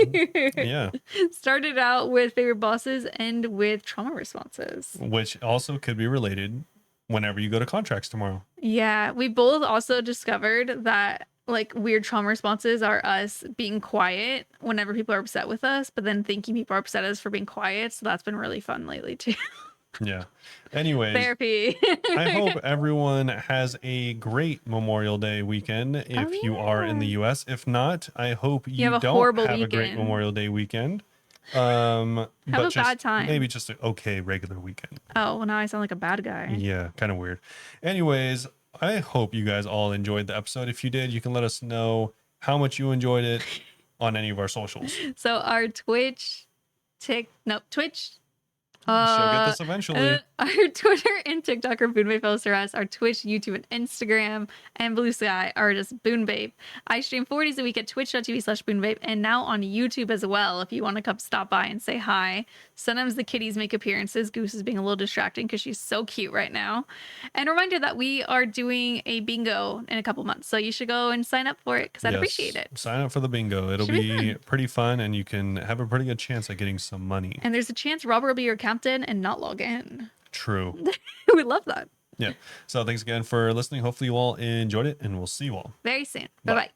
Yeah. Started out with favorite bosses and with trauma responses. Which also could be related whenever you go to contracts tomorrow. Yeah, we both also discovered that like weird trauma responses are us being quiet whenever people are upset with us, but then thinking people are upset at us for being quiet. So that's been really fun lately too. Yeah. Anyways, therapy. I hope everyone has a great Memorial Day weekend if you are in the US. If not, I hope you don't have a great Memorial Day weekend. Have a bad time. Maybe just an okay regular weekend. Oh, well, now I sound like a bad guy. Yeah, kind of weird. Anyways, I hope you guys all enjoyed the episode. If you did, you can let us know how much you enjoyed it on any of our socials. So our Twitch. She'll get this eventually. Our Twitter and TikTok are Bunebape osrs. Our Twitch, YouTube, and Instagram and Blue Sky are just Bunebape. I stream 4 days a week at twitch.tv/Bunebape and now on YouTube as well if you want to come stop by and say hi. Sometimes the kitties make appearances. Goose is being a little distracting because she's so cute right now. And a reminder that we are doing a bingo in a couple months, so you should go and sign up for it because I'd appreciate it. Sign up for the bingo. It'll be pretty fun and you can have a pretty good chance at getting some money. And there's a chance Robert will be your captain and not log in. True. We love that. Yeah. So thanks again for listening. Hopefully you all enjoyed it and we'll see you all very soon. Bye-bye.